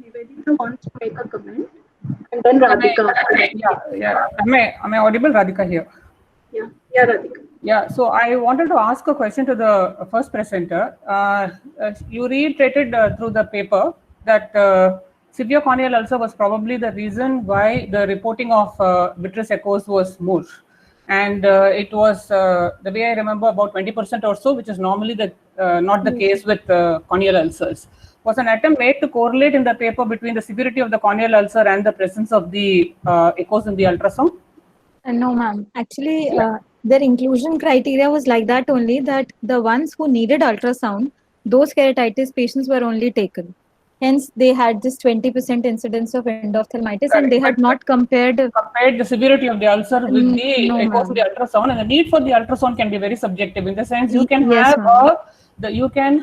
Nivedita wants to make a comment, and then Radhika. Yeah. Am I audible, Radhika here? Yeah, Radhika. Yeah, so I wanted to ask a question to the first presenter. You reiterated through the paper that severe corneal ulcer was probably the reason why the reporting of vitreous echoes was more. And it was, the way I remember, about 20% or so, which is normally not the case with corneal ulcers. Was an attempt made to correlate in the paper between the severity of the corneal ulcer and the presence of the echoes in the ultrasound? No, ma'am. Actually, their inclusion criteria was like that only, that the ones who needed ultrasound, those keratitis patients were only taken. Hence, they had this 20% incidence of endophthalmitis, and they had not compared the severity of the ulcer with the echoes in the ultrasound. And the need for the ultrasound can be very subjective, in the sense you can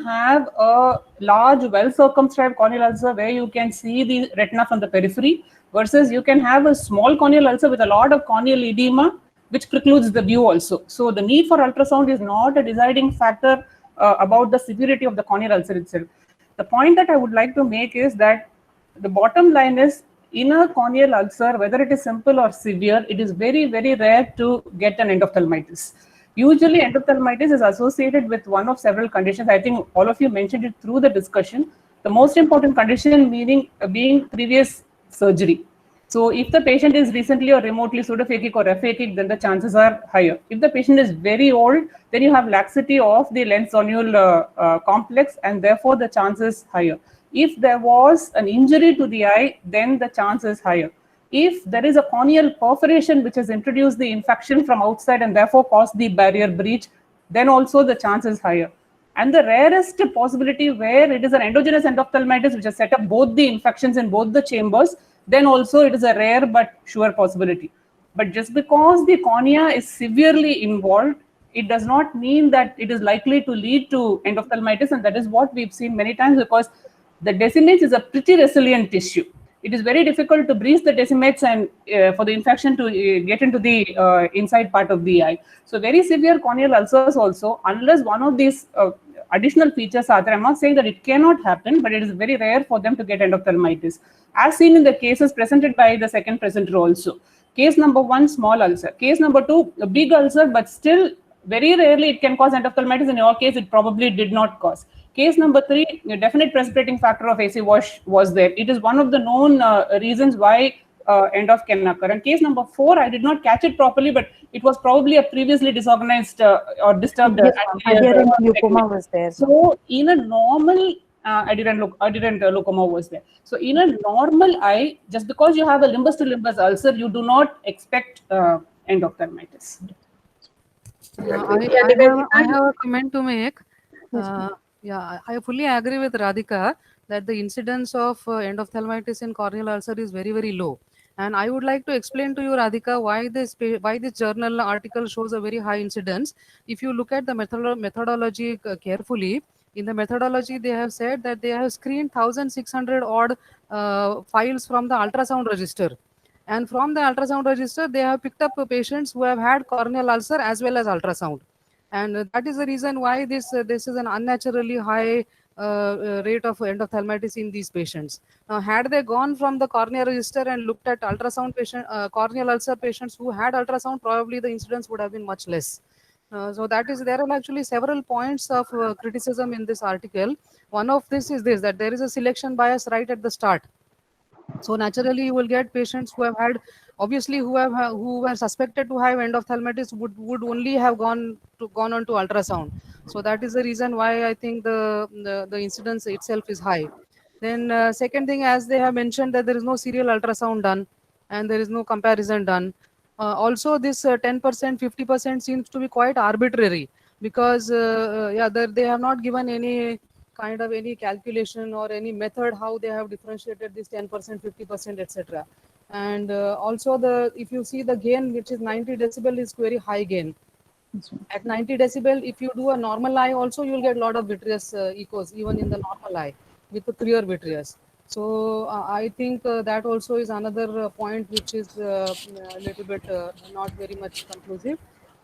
have a large, well-circumscribed corneal ulcer where you can see the retina from the periphery, versus you can have a small corneal ulcer with a lot of corneal edema, which precludes the view also. So the need for ultrasound is not a deciding factor about the severity of the corneal ulcer itself. The point that I would like to make is that the bottom line is, in a corneal ulcer, whether it is simple or severe, it is very, very rare to get an endophthalmitis. Usually endophthalmitis is associated with one of several conditions. I think all of you mentioned it through the discussion. The most important condition being previous surgery. So if the patient is recently or remotely pseudophakic or aphakic, then the chances are higher. If the patient is very old, then you have laxity of the lens zonule complex, and therefore the chance is higher. If there was an injury to the eye, then the chance is higher. If there is a corneal perforation which has introduced the infection from outside and therefore caused the barrier breach, then also the chance is higher. And the rarest possibility where it is an endogenous endophthalmitis which has set up both the infections in both the chambers, then also it is a rare but sure possibility. But just because the cornea is severely involved, it does not mean that it is likely to lead to endophthalmitis, and that is what we've seen many times, because the decimates is a pretty resilient tissue. It is very difficult to breach the decimates and for the infection to get into the inside part of the eye. So very severe corneal ulcers also, unless one of these additional features are there, I'm not saying that it cannot happen, but it is very rare for them to get endophthalmitis, as seen in the cases presented by the second presenter also. Case number 1, small ulcer. Case number 2, a big ulcer, but still very rarely it can cause endophthalmitis. In your case, it probably did not cause. Case number 3, the definite precipitating factor of AC wash was there. It is one of the known reasons why end of can occur. And case number 4, I did not catch it properly, but it was probably a previously disorganized or disturbed adherent glaucoma was there. So in a normal adherent glaucoma was there. So in a normal eye, just because you have a limbus to limbus ulcer, you do not expect endophthalmitis. I have a comment to make. Yeah, I fully agree with Radhika that the incidence of endophthalmitis in corneal ulcer is very, very low. And I would like to explain to you, Radhika, why this journal article shows a very high incidence. If you look at the methodology carefully, in the methodology they have said that they have screened 1,600 odd files from the ultrasound register. And from the ultrasound register, they have picked up patients who have had corneal ulcer as well as ultrasound. And that is the reason why this is an unnaturally high rate of endophthalmitis in these patients. Now, had they gone from the cornea register and looked at ultrasound patient, corneal ulcer patients who had ultrasound, probably the incidence would have been much less. So there are actually several points of criticism in this article. One of this is this, that there is a selection bias right at the start. So naturally, you will get patients who have had, obviously, who were suspected to have endophthalmitis would only have gone on to ultrasound. So that is the reason why I think the incidence itself is high. Then second thing, as they have mentioned, that there is no serial ultrasound done and there is no comparison done. Also, this 10%, 50% seems to be quite arbitrary because they have not given any kind of any calculation or any method how they have differentiated this 10%, 50%, etc. And also if you see the gain, which is 90 decibel, is very high gain. At 90 decibel, if you do a normal eye also, you will get a lot of vitreous echoes, even in the normal eye with the clear vitreous. So I think that also is another point which is a little bit not very much conclusive.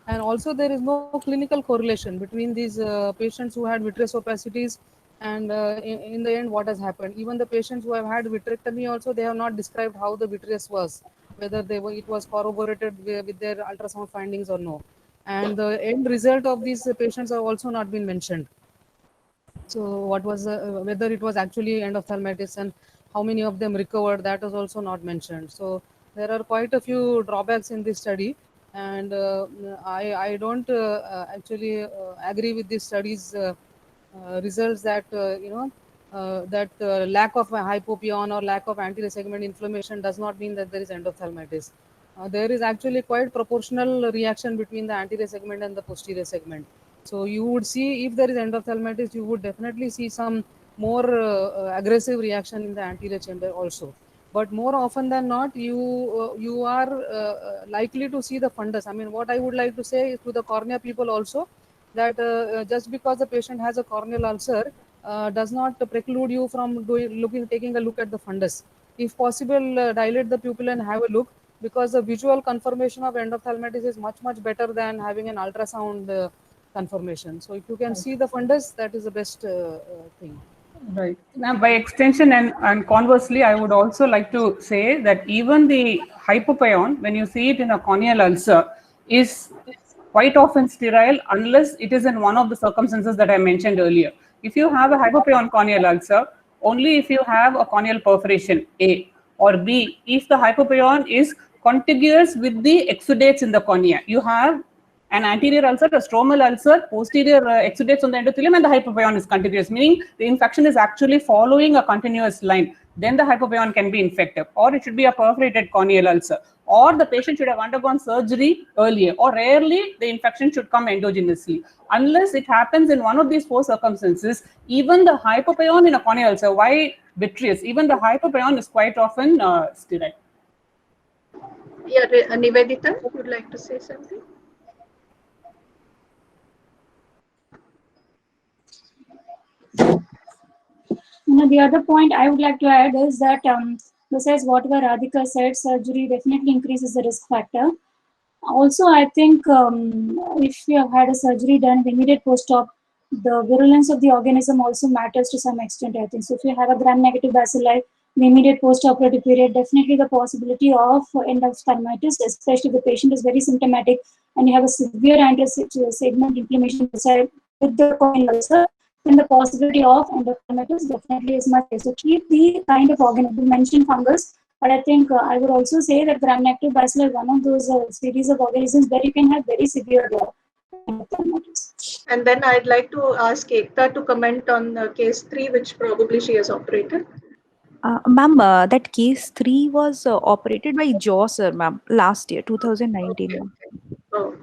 And also there is no clinical correlation between these patients who had vitreous opacities and in the end what has happened. Even the patients who have had vitrectomy also, they have not described how the vitreous was, whether it was corroborated with their ultrasound findings or no. And the end result of these patients have also not been mentioned. So what was whether it was actually endophthalmitis and how many of them recovered, that is also not mentioned. So there are quite a few drawbacks in this study, and I don't actually agree with this study's results that lack of hypopion or lack of anterior segment inflammation does not mean that there is endophthalmitis. There is actually quite proportional reaction between the anterior segment and the posterior segment. So you would see, if there is endophthalmitis, you would definitely see some more aggressive reaction in the anterior chamber also. But more often than not, you are likely to see the fundus. I mean, what I would like to say to the cornea people also, that just because the patient has a corneal ulcer does not preclude you from taking a look at the fundus. If possible, dilate the pupil and have a look, because the visual confirmation of endophthalmitis is much, much better than having an ultrasound confirmation. So if you can see the fundus, that is the best thing. Right. Now, by extension and conversely, I would also like to say that even the hypopion, when you see it in a corneal ulcer, is quite often sterile unless it is in one of the circumstances that I mentioned earlier. If you have a hypopion corneal ulcer, only if you have a corneal perforation, A, or B, if the hypopion is contiguous with the exudates in the cornea. You have an anterior ulcer, a stromal ulcer, posterior exudates on the endothelium, and the hypopion is contiguous, meaning the infection is actually following a continuous line. Then the hypopion can be infective, or it should be a perforated corneal ulcer, or the patient should have undergone surgery earlier, or rarely the infection should come endogenously. Unless it happens in one of these four circumstances, even the hypopion in a corneal ulcer, why vitreous, even the hypopion is quite often sterile. Yeah, Nivedita, would you like to say something? The other point I would like to add is that besides whatever Radhika said, surgery definitely increases the risk factor. Also, I think if you have had a surgery done immediate post-op, the virulence of the organism also matters to some extent, I think. So if you have a gram-negative bacilli, the immediate post-operative period, definitely the possibility of endophthalmitis, especially if the patient is very symptomatic and you have a severe anterior segment inflammation with the corneal ulcer, then the possibility of endophthalmitis definitely is much higher. So keep the kind of organism, you mentioned fungus, but I think I would also say that gram-negative bacilli is one of those series of organisms where you can have very severe endophthalmitis. And then I'd like to ask Ekta to comment on case 3, which probably she has operated. Ma'am, that case 3 was operated by Jaw, sir, ma'am, last year, 2019. Okay. Ma'am. Oh,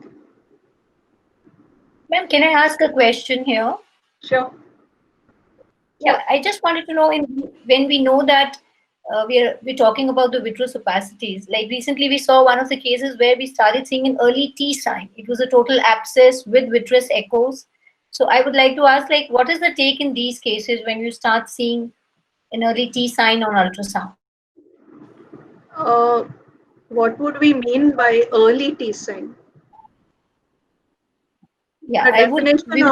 Ma'am, can I ask a question here? sure. Yeah, I just wanted to know, when we know that we're talking about the vitreous opacities, like recently we saw one of the cases where we started seeing an early T sign. It was a total abscess with vitreous echoes. So I would like to ask, like, what is the take in these cases when you start seeing an early T sign on ultrasound? What would we mean by early T sign? Yeah, we would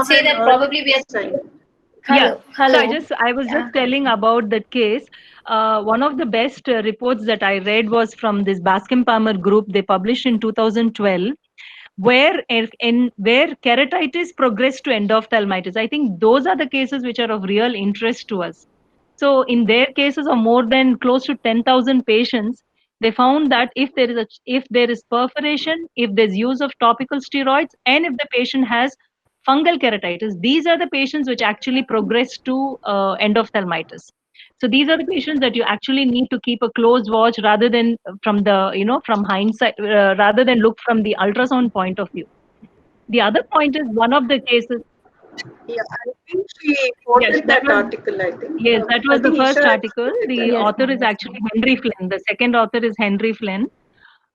say that probably we are sign. Hello. So I was just telling about that case. One of the best reports that I read was from this Bascom Palmer group. They published in 2012, where keratitis progressed to endophthalmitis. I think those are the cases which are of real interest to us. So in their cases of more than close to 10,000 patients, they found that if there is perforation, if there's use of topical steroids, and if the patient has fungal keratitis, these are the patients which actually progress to endophthalmitis. So these are the patients that you actually need to keep a close watch rather than from from hindsight, rather than look from the ultrasound point of view. The other point is one of the cases. Yeah, I think she quoted that article, I think. Yes, that was the first article. The author is actually Henry Flynn. The second author is Henry Flynn.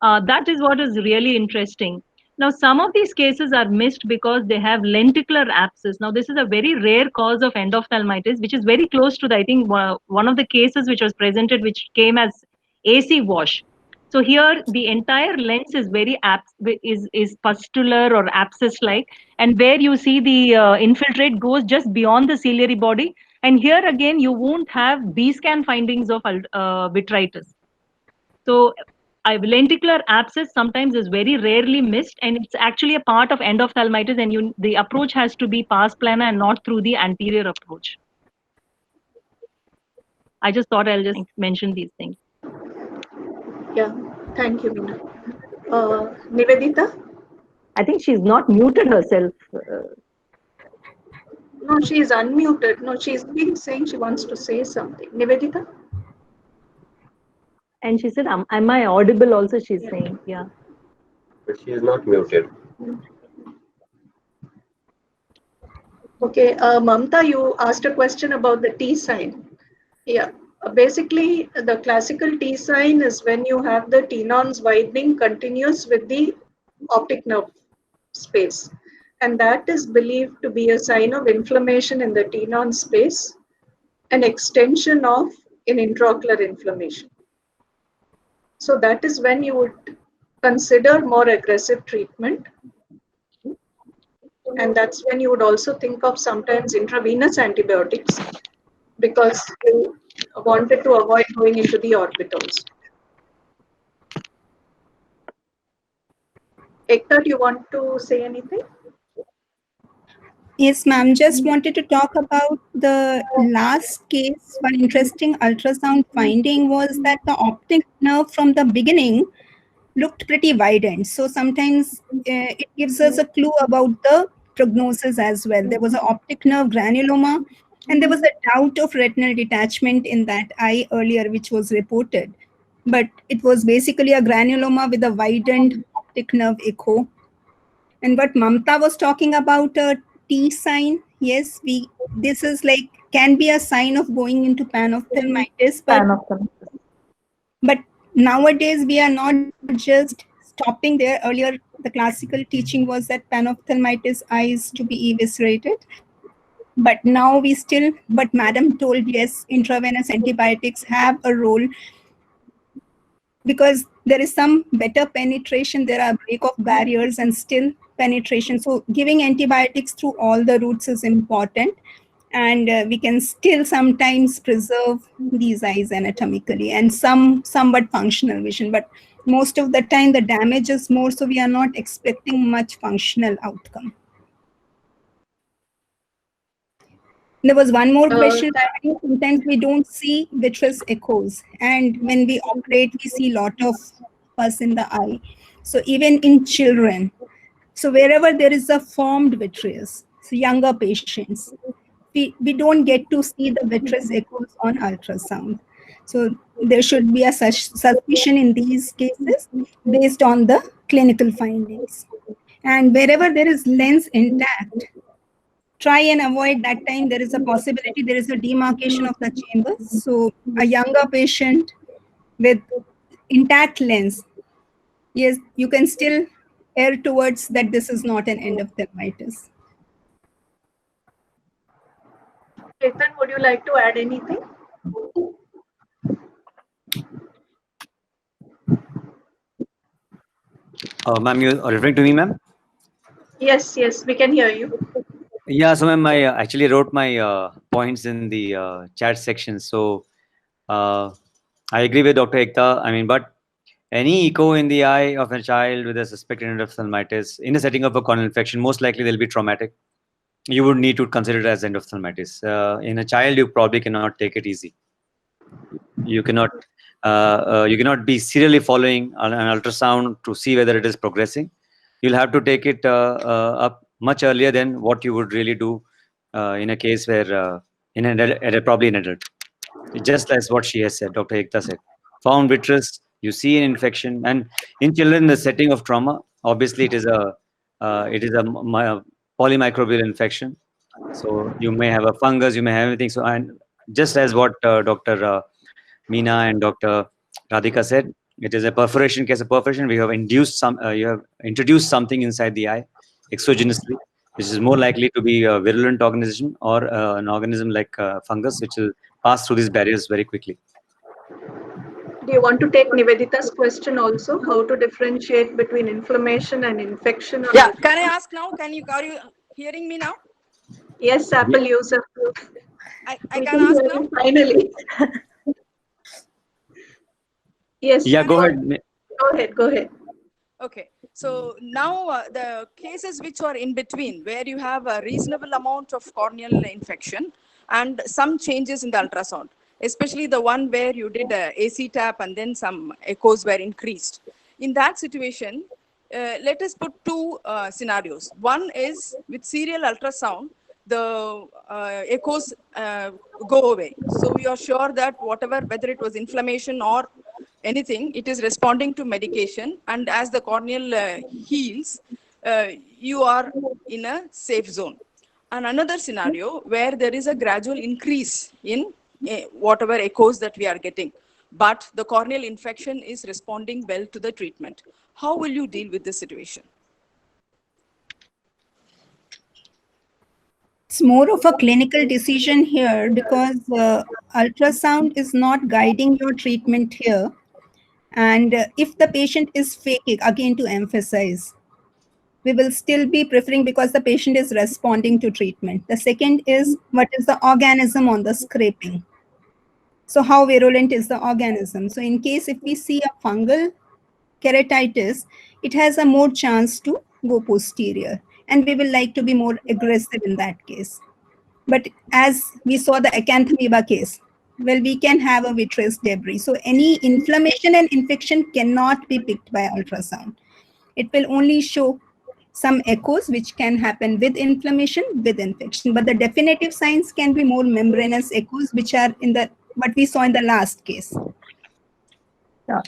That is what is really interesting. Now, some of these cases are missed because they have lenticular abscess. Now, this is a very rare cause of endophthalmitis, which is very close to I think one of the cases which was presented, which came as AC wash. So here, the entire lens is very is pustular or abscess-like, and where you see the infiltrate goes just beyond the ciliary body. And here again, you won't have B-scan findings of vitritis. So lenticular abscess sometimes is very rarely missed, and it's actually a part of endophthalmitis, and the approach has to be pars plana and not through the anterior approach. I just thought I'll just mention these things. Yeah, thank you, Meena. Nivedita? I think she's not muted herself. No, she's unmuted. No, she's been saying she wants to say something. Nivedita? And she said, am I audible also, she's saying, yeah. But she is not muted. Okay, Mamta, you asked a question about the T sign. Yeah, basically the classical T sign is when you have the tenons widening continuous with the optic nerve space. And that is believed to be a sign of inflammation in the tenon space, an extension of an intraocular inflammation. So that is when you would consider more aggressive treatment. And that's when you would also think of sometimes intravenous antibiotics, because you wanted to avoid going into the orbitals. Ekta, do you want to say anything? Yes, ma'am. Just wanted to talk about the last case. One interesting ultrasound finding was that the optic nerve from the beginning looked pretty widened. So sometimes it gives us a clue about the prognosis as well. There was an optic nerve granuloma, and there was a doubt of retinal detachment in that eye earlier, which was reported. But it was basically a granuloma with a widened optic nerve echo. And what Mamta was talking about, a T sign, yes, this is like can be a sign of going into panophthalmitis. But nowadays we are not just stopping there. Earlier, the classical teaching was that panophthalmitis eyes to be eviscerated. But now but Madam told, yes, intravenous antibiotics have a role because there is some better penetration, there are break of barriers and still penetration. So giving antibiotics through all the routes is important. and we can still sometimes preserve these eyes anatomically and somewhat functional vision, but most of the time the damage is more, so we are not expecting much functional outcome. There was one more question. Sometimes we don't see vitreous echoes, and when we operate, we see a lot of pus in the eye. So even in children, so wherever there is a formed vitreous, so younger patients, we don't get to see the vitreous echoes on ultrasound. So there should be a suspicion in these cases based on the clinical findings. And wherever there is lens intact, try and avoid that time. There is a possibility there is a demarcation of the chambers. So a younger patient with intact lens, yes, you can still err towards that this is not an endophthalmitis. Chetan, would you like to add anything? Ma'am, you are referring to me, ma'am? Yes, we can hear you. Yeah, so ma'am, I actually wrote my points in the chat section. So I agree with Dr. Ekta. I mean, but any echo in the eye of a child with a suspected endophthalmitis in the setting of a corneal infection, most likely they'll be traumatic. You would need to consider it as endophthalmitis. In a child, you probably cannot take it easy. You cannot be serially following an ultrasound to see whether it is progressing. You'll have to take it up much earlier than what you would really do in a case where probably an adult. Just as what she has said, Dr. Ekta said. Found vitreous, you see an infection, and in children in the setting of trauma, obviously it is a polymicrobial infection. So you may have a fungus, you may have anything. So, and just as what Dr. Meena and Dr. Radhika said, it is a perforation case of perforation. We have induced you have introduced something inside the eye exogenously, which is more likely to be a virulent organism or an organism like fungus, which will pass through these barriers very quickly. Do you want to take Nivedita's question also? How to differentiate between inflammation and infection? Yeah, can I ask now? Are you hearing me now? Yes, Apple user. I can ask now? Finally. Yes. Yeah, go ahead. Go ahead. Okay. So now the cases which are in between, where you have a reasonable amount of corneal infection and some changes in the ultrasound, especially the one where you did a AC tap and then some echoes were increased. In that situation, let us put two scenarios. One is with serial ultrasound, the echoes go away. So we are sure that whether it was inflammation or anything, it is responding to medication. And as the corneal heals, you are in a safe zone. And another scenario where there is a gradual increase in whatever echoes that we are getting, but the corneal infection is responding well to the treatment. How will you deal with this situation? It's more of a clinical decision here because ultrasound is not guiding your treatment here. And if the patient is faking, again to emphasize, we will still be preferring because the patient is responding to treatment. The second is what is the organism on the scraping. So how virulent is the organism? So in case if we see a fungal keratitis, it has a more chance to go posterior. And we will like to be more aggressive in that case. But as we saw the acanthamoeba case, well, we can have a vitreous debris. So any inflammation and infection cannot be picked by ultrasound. It will only show some echoes which can happen with inflammation, with infection. But the definitive signs can be more membranous echoes, which are in the what we saw in the last case.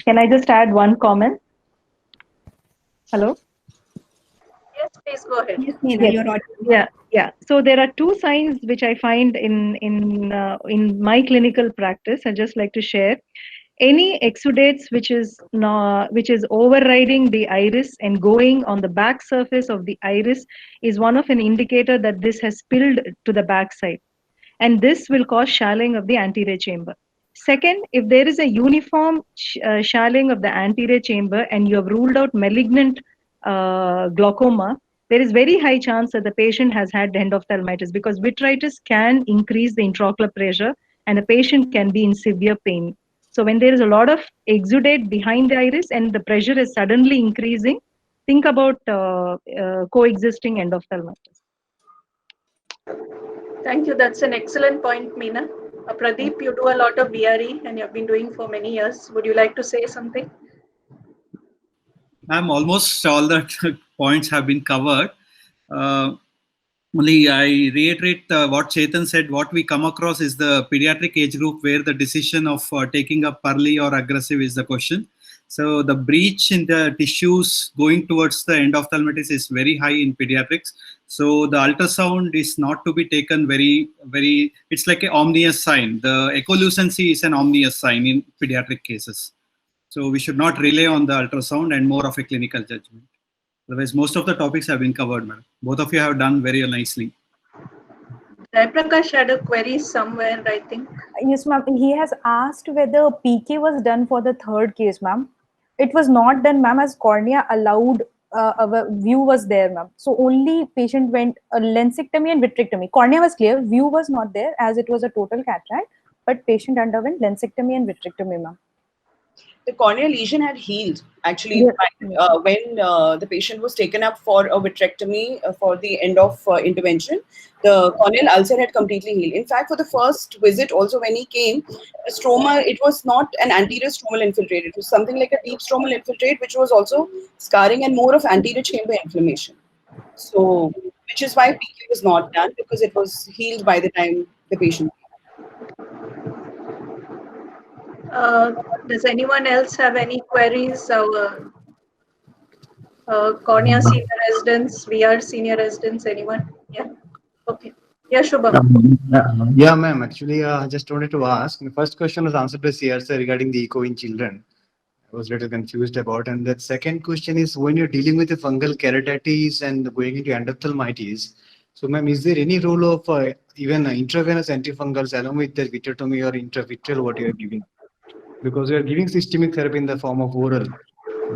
Can I just add one comment? Hello? Yes, please go ahead. Yes, Meena, you're audible. Yeah. So there are two signs which I find in my clinical practice. I'd just like to share. Any exudates which is overriding the iris and going on the back surface of the iris is one of an indicator that this has spilled to the back side, and this will cause shalling of the anterior chamber. Second, if there is a uniform shalling of the anterior chamber and you have ruled out malignant glaucoma, there is very high chance that the patient has had endophthalmitis, because vitritis can increase the intraocular pressure and the patient can be in severe pain. So when there is a lot of exudate behind the iris and the pressure is suddenly increasing, think about coexisting endophthalmitis. Thank you. That's an excellent point, Meena. Pradeep, you do a lot of VRE and you've been doing for many years. Would you like to say something? Ma'am, almost all the points have been covered. Only I reiterate what Chetan said. What we come across is the pediatric age group where the decision of taking up early or aggressive is the question. So the breach in the tissues going towards the endophthalmitis is very high in pediatrics. So the ultrasound is not to be taken very, it's like an ominous sign. The echolucency is an ominous sign in pediatric cases. So we should not rely on the ultrasound and more of a clinical judgment. Otherwise, most of the topics have been covered, madam. Both of you have done very nicely. Jaiprakash had a query somewhere, I think. Yes, ma'am. He has asked whether PK was done for the third case, ma'am. It was not done, ma'am, as cornea allowed view was there, ma'am. So only patient went a lensectomy and vitrectomy. Cornea was clear, view was not there as it was a total cataract, but patient underwent lensectomy and vitrectomy, ma'am. The corneal lesion had healed actually when the patient was taken up for a vitrectomy for the end of intervention. The corneal ulcer had completely healed. In fact, for the first visit also when he came, the stroma, it was not an anterior stromal infiltrate. It was something like a deep stromal infiltrate, which was also scarring and more of anterior chamber inflammation. So, which is why PK was not done, because it was healed by the time the patient Does anyone else have any queries? Our cornea senior residents, VR senior residents, anyone? Yeah. Okay. Yeah, Shubham. Yeah, ma'am. Actually, I just wanted to ask. The first question was answered by CR sir regarding the echo in children. I was a little confused about. And the second question is, when you're dealing with the fungal keratitis and going into endophthalmitis, so ma'am, is there any role of even intravenous antifungals along with the vitrectomy or intravitreal what you are giving? Because we are giving systemic therapy in the form of oral,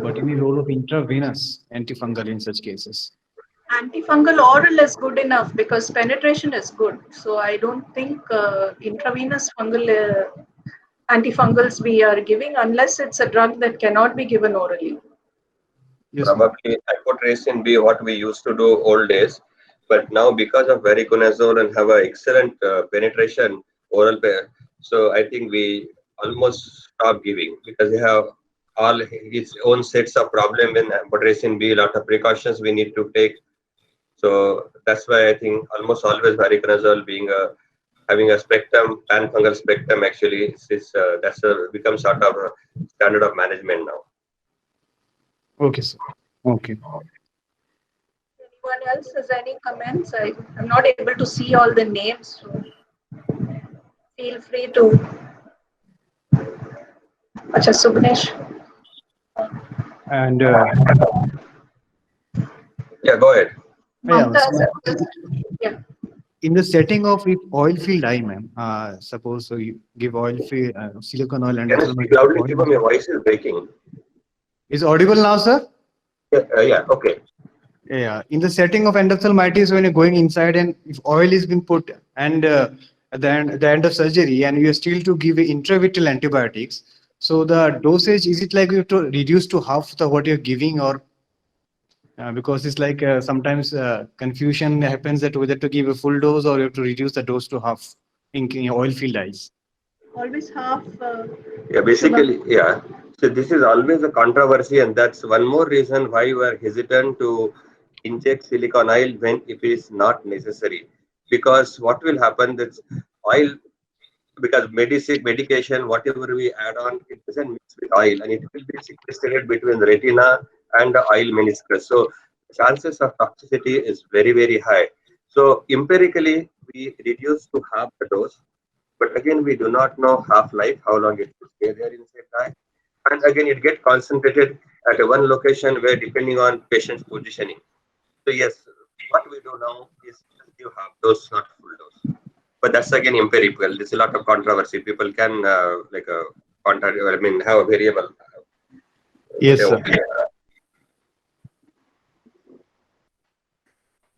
but any role of intravenous antifungal in such cases? Antifungal oral is good enough because penetration is good. So I don't think intravenous fungal antifungals we are giving unless it's a drug that cannot be given orally. Yes, probably hypotracin B, what we used to do old days, but now because of voriconazole and have an excellent penetration oral pair, so I think we almost stop giving because they have all its own sets of problem in hypotracin B, a lot of precautions we need to take. So that's why I think almost always voriconazole being having a spectrum, pan-fungal spectrum actually is becomes sort of a standard of management now. Okay, sir. Okay. Anyone else has any comments? I'm not able to see all the names, so feel free to. Acha, Subnesh. And yeah, go ahead. Yeah. In the setting of if oil filled eye, ma'am, suppose so you give oil filled silicone oil and loudly, your voice is breaking. Is audible now, sir? Yeah, okay. Yeah, in the setting of endophthalmitis, when you're going inside and if oil is being put and at the end of surgery and you're still to give intravitreal antibiotics, so the dosage, is it like you have to reduce to half the what you're giving, or because it's like sometimes confusion happens that whether to give a full dose or you have to reduce the dose to half in oil filled eyes? Always half. Yeah, basically, yeah. So this is always a controversy, and that's one more reason why we are hesitant to inject silicone oil when it is not necessary. Because what will happen is oil, because medication, whatever we add on, it doesn't mix with oil, and it will be sequestrated between the retina and the oil meniscus. So chances of toxicity is very, very high. So empirically, we reduce to half the dose. But again, we do not know half-life, how long it will stay there inside the eye. And again, it gets concentrated at one location where depending on patient's positioning. So yes, what we do now is give half dose, not full dose. But that's again empirical. There's a lot of controversy. People can have a variable. Yes, sir.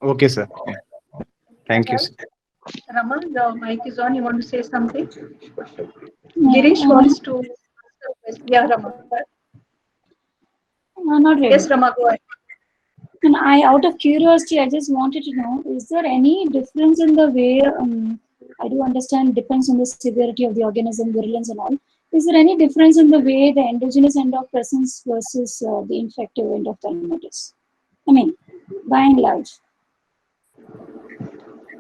Okay, sir. Yeah. Thank you, sir. Raman, the mic is on. You want to say something? Girish wants to. Yeah, Raman. Not really. Yes, Rama, go ahead. And out of curiosity, I just wanted to know, is there any difference in the way, I do understand depends on the severity of the organism, virulence and all. Is there any difference in the way the endogenous end of presence versus the infective endophthalmitis? I mean, by and large.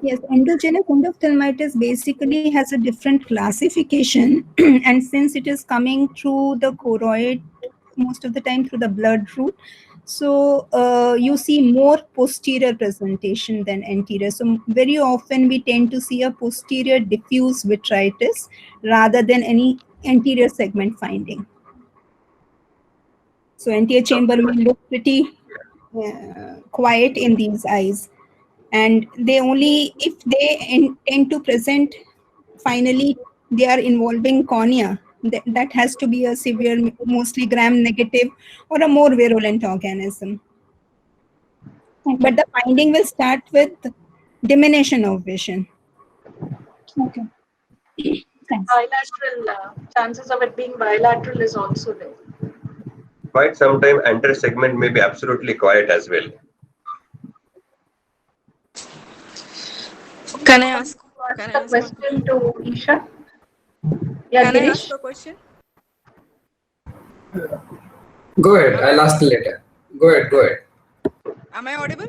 Yes, endogenous endophthalmitis basically has a different classification, and since it is coming through the choroid, most of the time through the blood route, so you see more posterior presentation than anterior. So very often we tend to see a posterior diffuse vitritis rather than any anterior segment finding. So anterior chamber will look pretty quiet in these eyes. And they only, if they tend to present, finally they are involving cornea. That has to be a severe, mostly gram-negative or a more virulent organism. But the finding will start with diminution of vision. Okay. Thanks. Bilateral, chances of it being bilateral is also there. Quite sometime anterior segment may be absolutely quiet as well. Can I ask a question to Isha? Yeah, Can I Girish? ask a question? Go ahead. I'll ask later. Go ahead. Am I audible?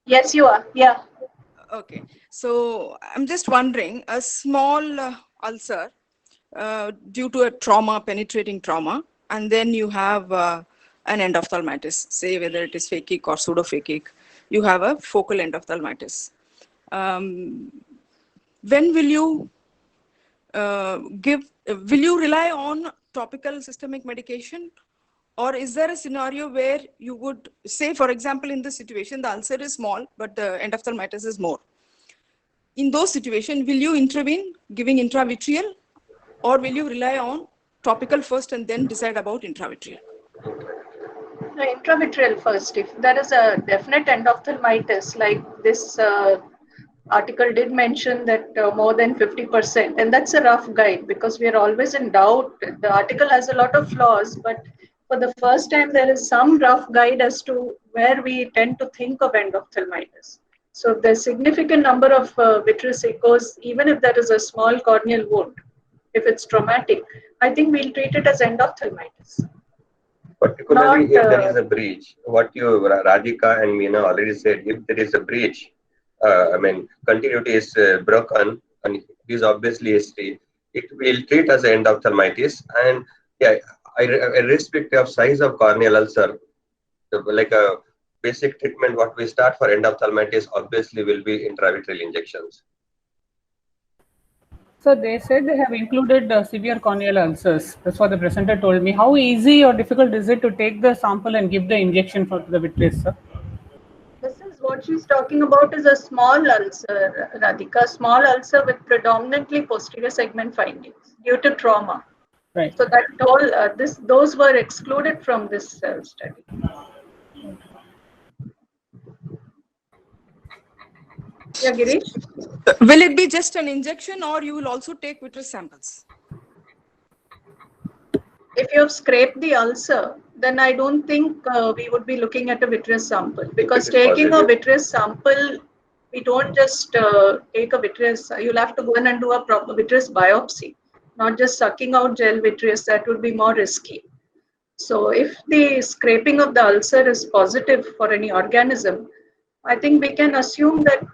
Yes, you are. Yeah. Okay. So I'm just wondering, a small ulcer due to a trauma, penetrating trauma, and then you have an endophthalmitis, say whether it is phakic or pseudophakic, you have a focal endophthalmitis. When will you will you rely on topical systemic medication, or is there a scenario where you would say, for example, in this situation, the ulcer is small, but the endophthalmitis is more? In those situations, will you intervene giving intravitreal, or will you rely on topical first and then decide about intravitreal? No, intravitreal first. If there is a definite endophthalmitis, like this article did mention that more than 50%, and that's a rough guide because we are always in doubt. The article has a lot of flaws, but for the first time, there is some rough guide as to where we tend to think of endophthalmitis. So if there's significant number of vitreous echoes, even if there is a small corneal wound, if it's traumatic, I think we'll treat it as endophthalmitis. Particularly if there is a breach, what you Radhika and Meena already said, if there is a breach, continuity is broken, and it is obviously it will treat as endophthalmitis. And yeah, irrespective of size of corneal ulcer, like a basic treatment, what we start for endophthalmitis obviously will be intravitreal injections. So they said they have included severe corneal ulcers. That's what the presenter told me. How easy or difficult is it to take the sample and give the injection for the vitreous, sir? This is what she's talking about is a small ulcer, Radhika, small ulcer with predominantly posterior segment findings due to trauma. Right. So that all those were excluded from this study. Yeah, Girish? Will it be just an injection, or you will also take vitreous samples? If you have scraped the ulcer, then I don't think we would be looking at a vitreous sample, because taking a vitreous sample, we don't just take a vitreous, you'll have to go in and do a proper vitreous biopsy, not just sucking out gel vitreous. That would be more risky. So if the scraping of the ulcer is positive for any organism, I think we can assume that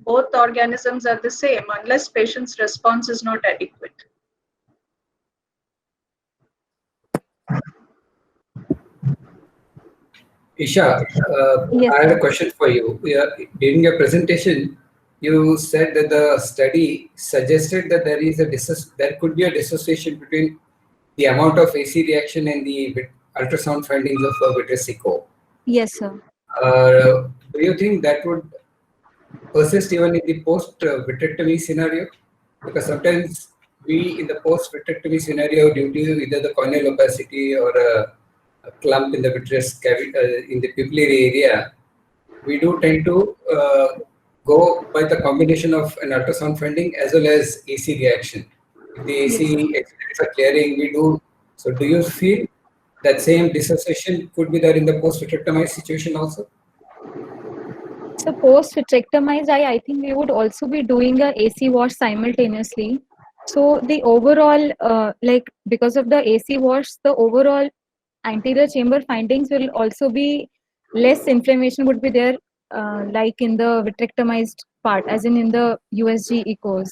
both organisms are the same unless patient's response is not adequate. Isha, Yes, I have sir. a question for you. During your presentation, you said that the study suggested that there could be a dissociation between the amount of AC reaction and the ultrasound findings of vitreous echo. Yes, sir. Do you think that would persist even in the post-vitrectomy scenario? Because sometimes we, in the post-vitrectomy scenario, due to either the corneal opacity or a clump in the vitreous cavity, in the pupillary area, we do tend to go by the combination of an ultrasound finding as well as AC reaction. If the AC exudates are clearing, we do. So do you feel that same dissociation could be there in the post-vitrectomized situation also? So post-vitrectomized eye, I think we would also be doing a AC wash simultaneously. So the overall, like because of the AC wash, the overall anterior chamber findings will also be less inflammation would be there, like in the vitrectomized part, as in the USG echos.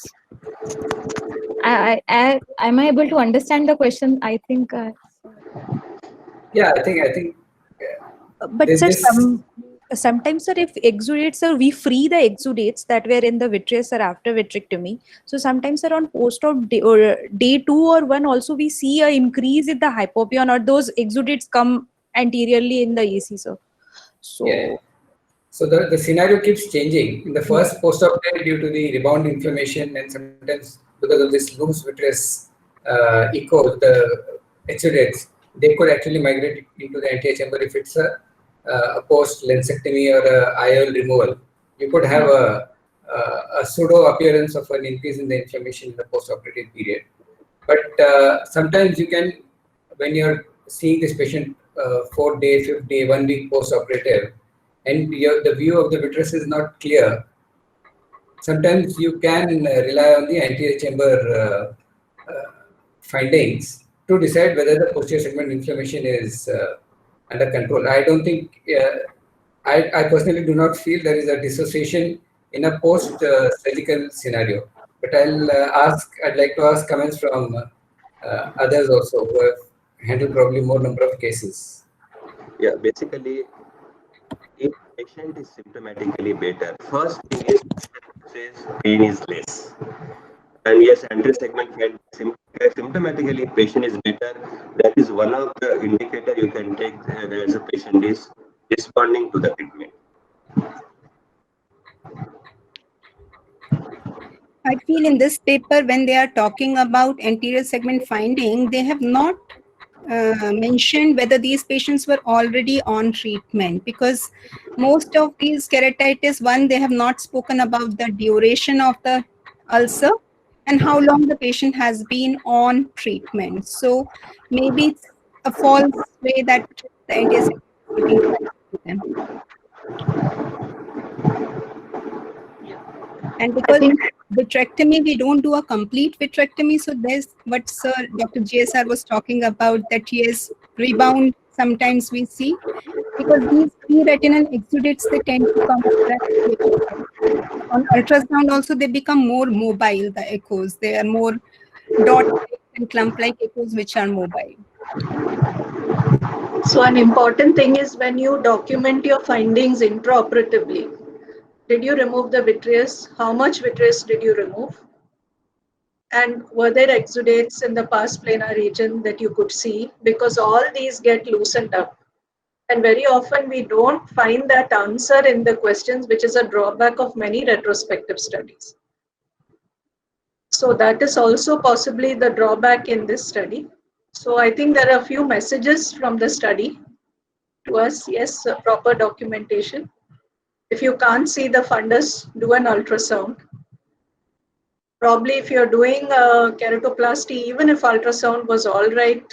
Am I able to understand the question? I think. Yeah, I think. But sir, sometimes, sir, if exudates, sir, we free the exudates that were in the vitreous, sir, after vitrectomy. So sometimes, sir, on post-op day, or day 2 or 1, also we see a increase in the hypopyon, or those exudates come anteriorly in the AC, sir. So. Yeah. So the scenario keeps changing. In the first post-op day, due to the rebound inflammation, and sometimes because of this loose vitreous echo, the exudates, they could actually migrate into the anterior chamber if it's a post-lensectomy or a IOL removal. You could have a pseudo appearance of an increase in the inflammation in the post-operative period. But sometimes you can, when you're seeing this patient 4th day, 5th day, 1 week post-operative, and the view of the vitreous is not clear, sometimes you can rely on the anterior chamber findings to decide whether the posterior segment inflammation is under control. I don't think, I personally do not feel there is a dissociation in a post-surgical scenario. But I'd like to ask comments from others also who have handled probably more number of cases. Yeah, basically, if patient is symptomatically better, first thing is pain is less. And yes, anterior segment symptomatically patient is better. That is one of the indicator you can take as a patient is responding to the treatment. I feel in this paper, when they are talking about anterior segment finding, they have not mentioned whether these patients were already on treatment, because most of these keratitis, one, they have not spoken about the duration of the ulcer and how long the patient has been on treatment. So maybe it's a false way that the anterior segment is looking like them. And because vitrectomy, we don't do a complete vitrectomy. So there's what Sir Dr. GSR was talking about, that yes, rebound sometimes we see, because these pre-retinal exudates, they tend to come on ultrasound also, they become more mobile, the echoes. They are more dot and clump-like echoes which are mobile. So an important thing is when you document your findings intraoperatively, did you remove the vitreous? How much vitreous did you remove? And were there exudates in the pars plana region that you could see? Because all these get loosened up. And very often we don't find that answer in the questions, which is a drawback of many retrospective studies. So that is also possibly the drawback in this study. So I think there are a few messages from the study to us. Yes, proper documentation. If you can't see the fundus, do an ultrasound. Probably if you're doing a keratoplasty, even if ultrasound was all right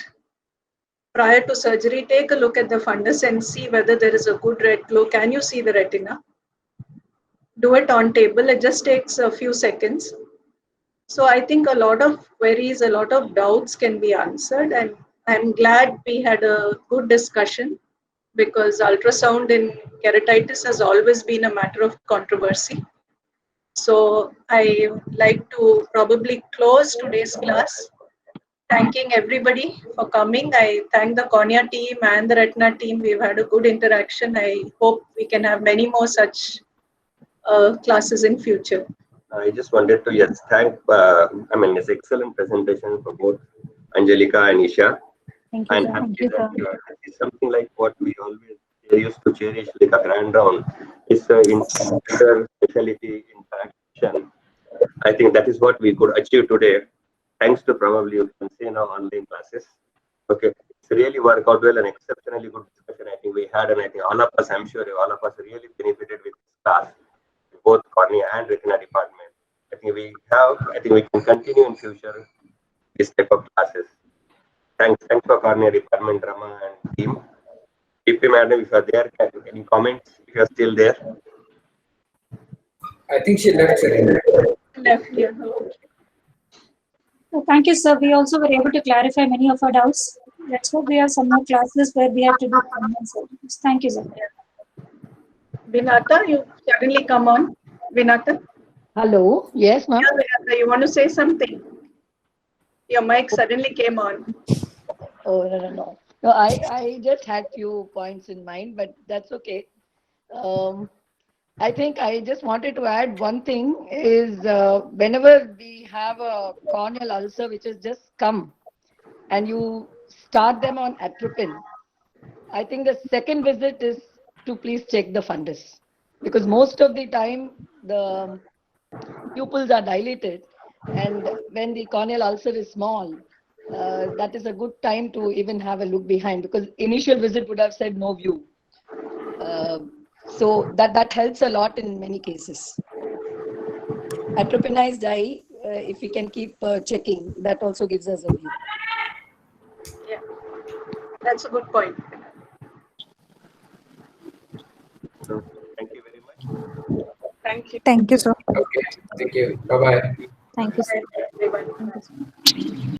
prior to surgery, take a look at the fundus and see whether there is a good red glow. Can you see the retina? Do it on table. It just takes a few seconds. So I think a lot of queries, a lot of doubts can be answered, and I'm glad we had a good discussion, because ultrasound in keratitis has always been a matter of controversy. So I like to probably close today's class, thanking everybody for coming. I thank the cornea team and the retina team. We've had a good interaction. I hope we can have many more such classes in future. I just wanted to thank, it's excellent presentation for both Angelica and Isha. Thank you, and sir. happy that it's something like what we always used to cherish, like a grand round. It's in specialty interaction. I think that is what we could achieve today, thanks to probably, you can say now, online classes. Okay, It's really worked out well, an exceptionally good discussion I think we had, and I think all of us, I'm sure all of us really benefited with this class, both cornea and retina department. I think we can continue in future this type of classes. Thanks for cornea department, Rama and team. PP madam, if you are there, any comments if you are still there? I think she left, sir. Left, yeah. So thank you, sir. We also were able to clarify many of our doubts. Let's hope we have some more classes where we have to do comments. Thank you, sir. Vinata, you suddenly come on. Vinata? Hello. Yes, ma'am. Yeah, Vinata, you want to say something? Your mic suddenly came on. Oh, no. No, I just had few points in mind, but that's okay. I think I just wanted to add one thing is whenever we have a corneal ulcer which has just come and you start them on atropine, I think the second visit is to please check the fundus, because most of the time the pupils are dilated, and when the corneal ulcer is small, that is a good time to even have a look behind, because initial visit would have said no view. So that helps a lot in many cases. Atropinized eye, if we can keep checking, that also gives us a view. Yeah, that's a good point. Thank you very much. Thank you. Thank you, sir. Okay, thank you. Bye-bye. Thank you, sir. Bye. Everyone. Thank you, sir.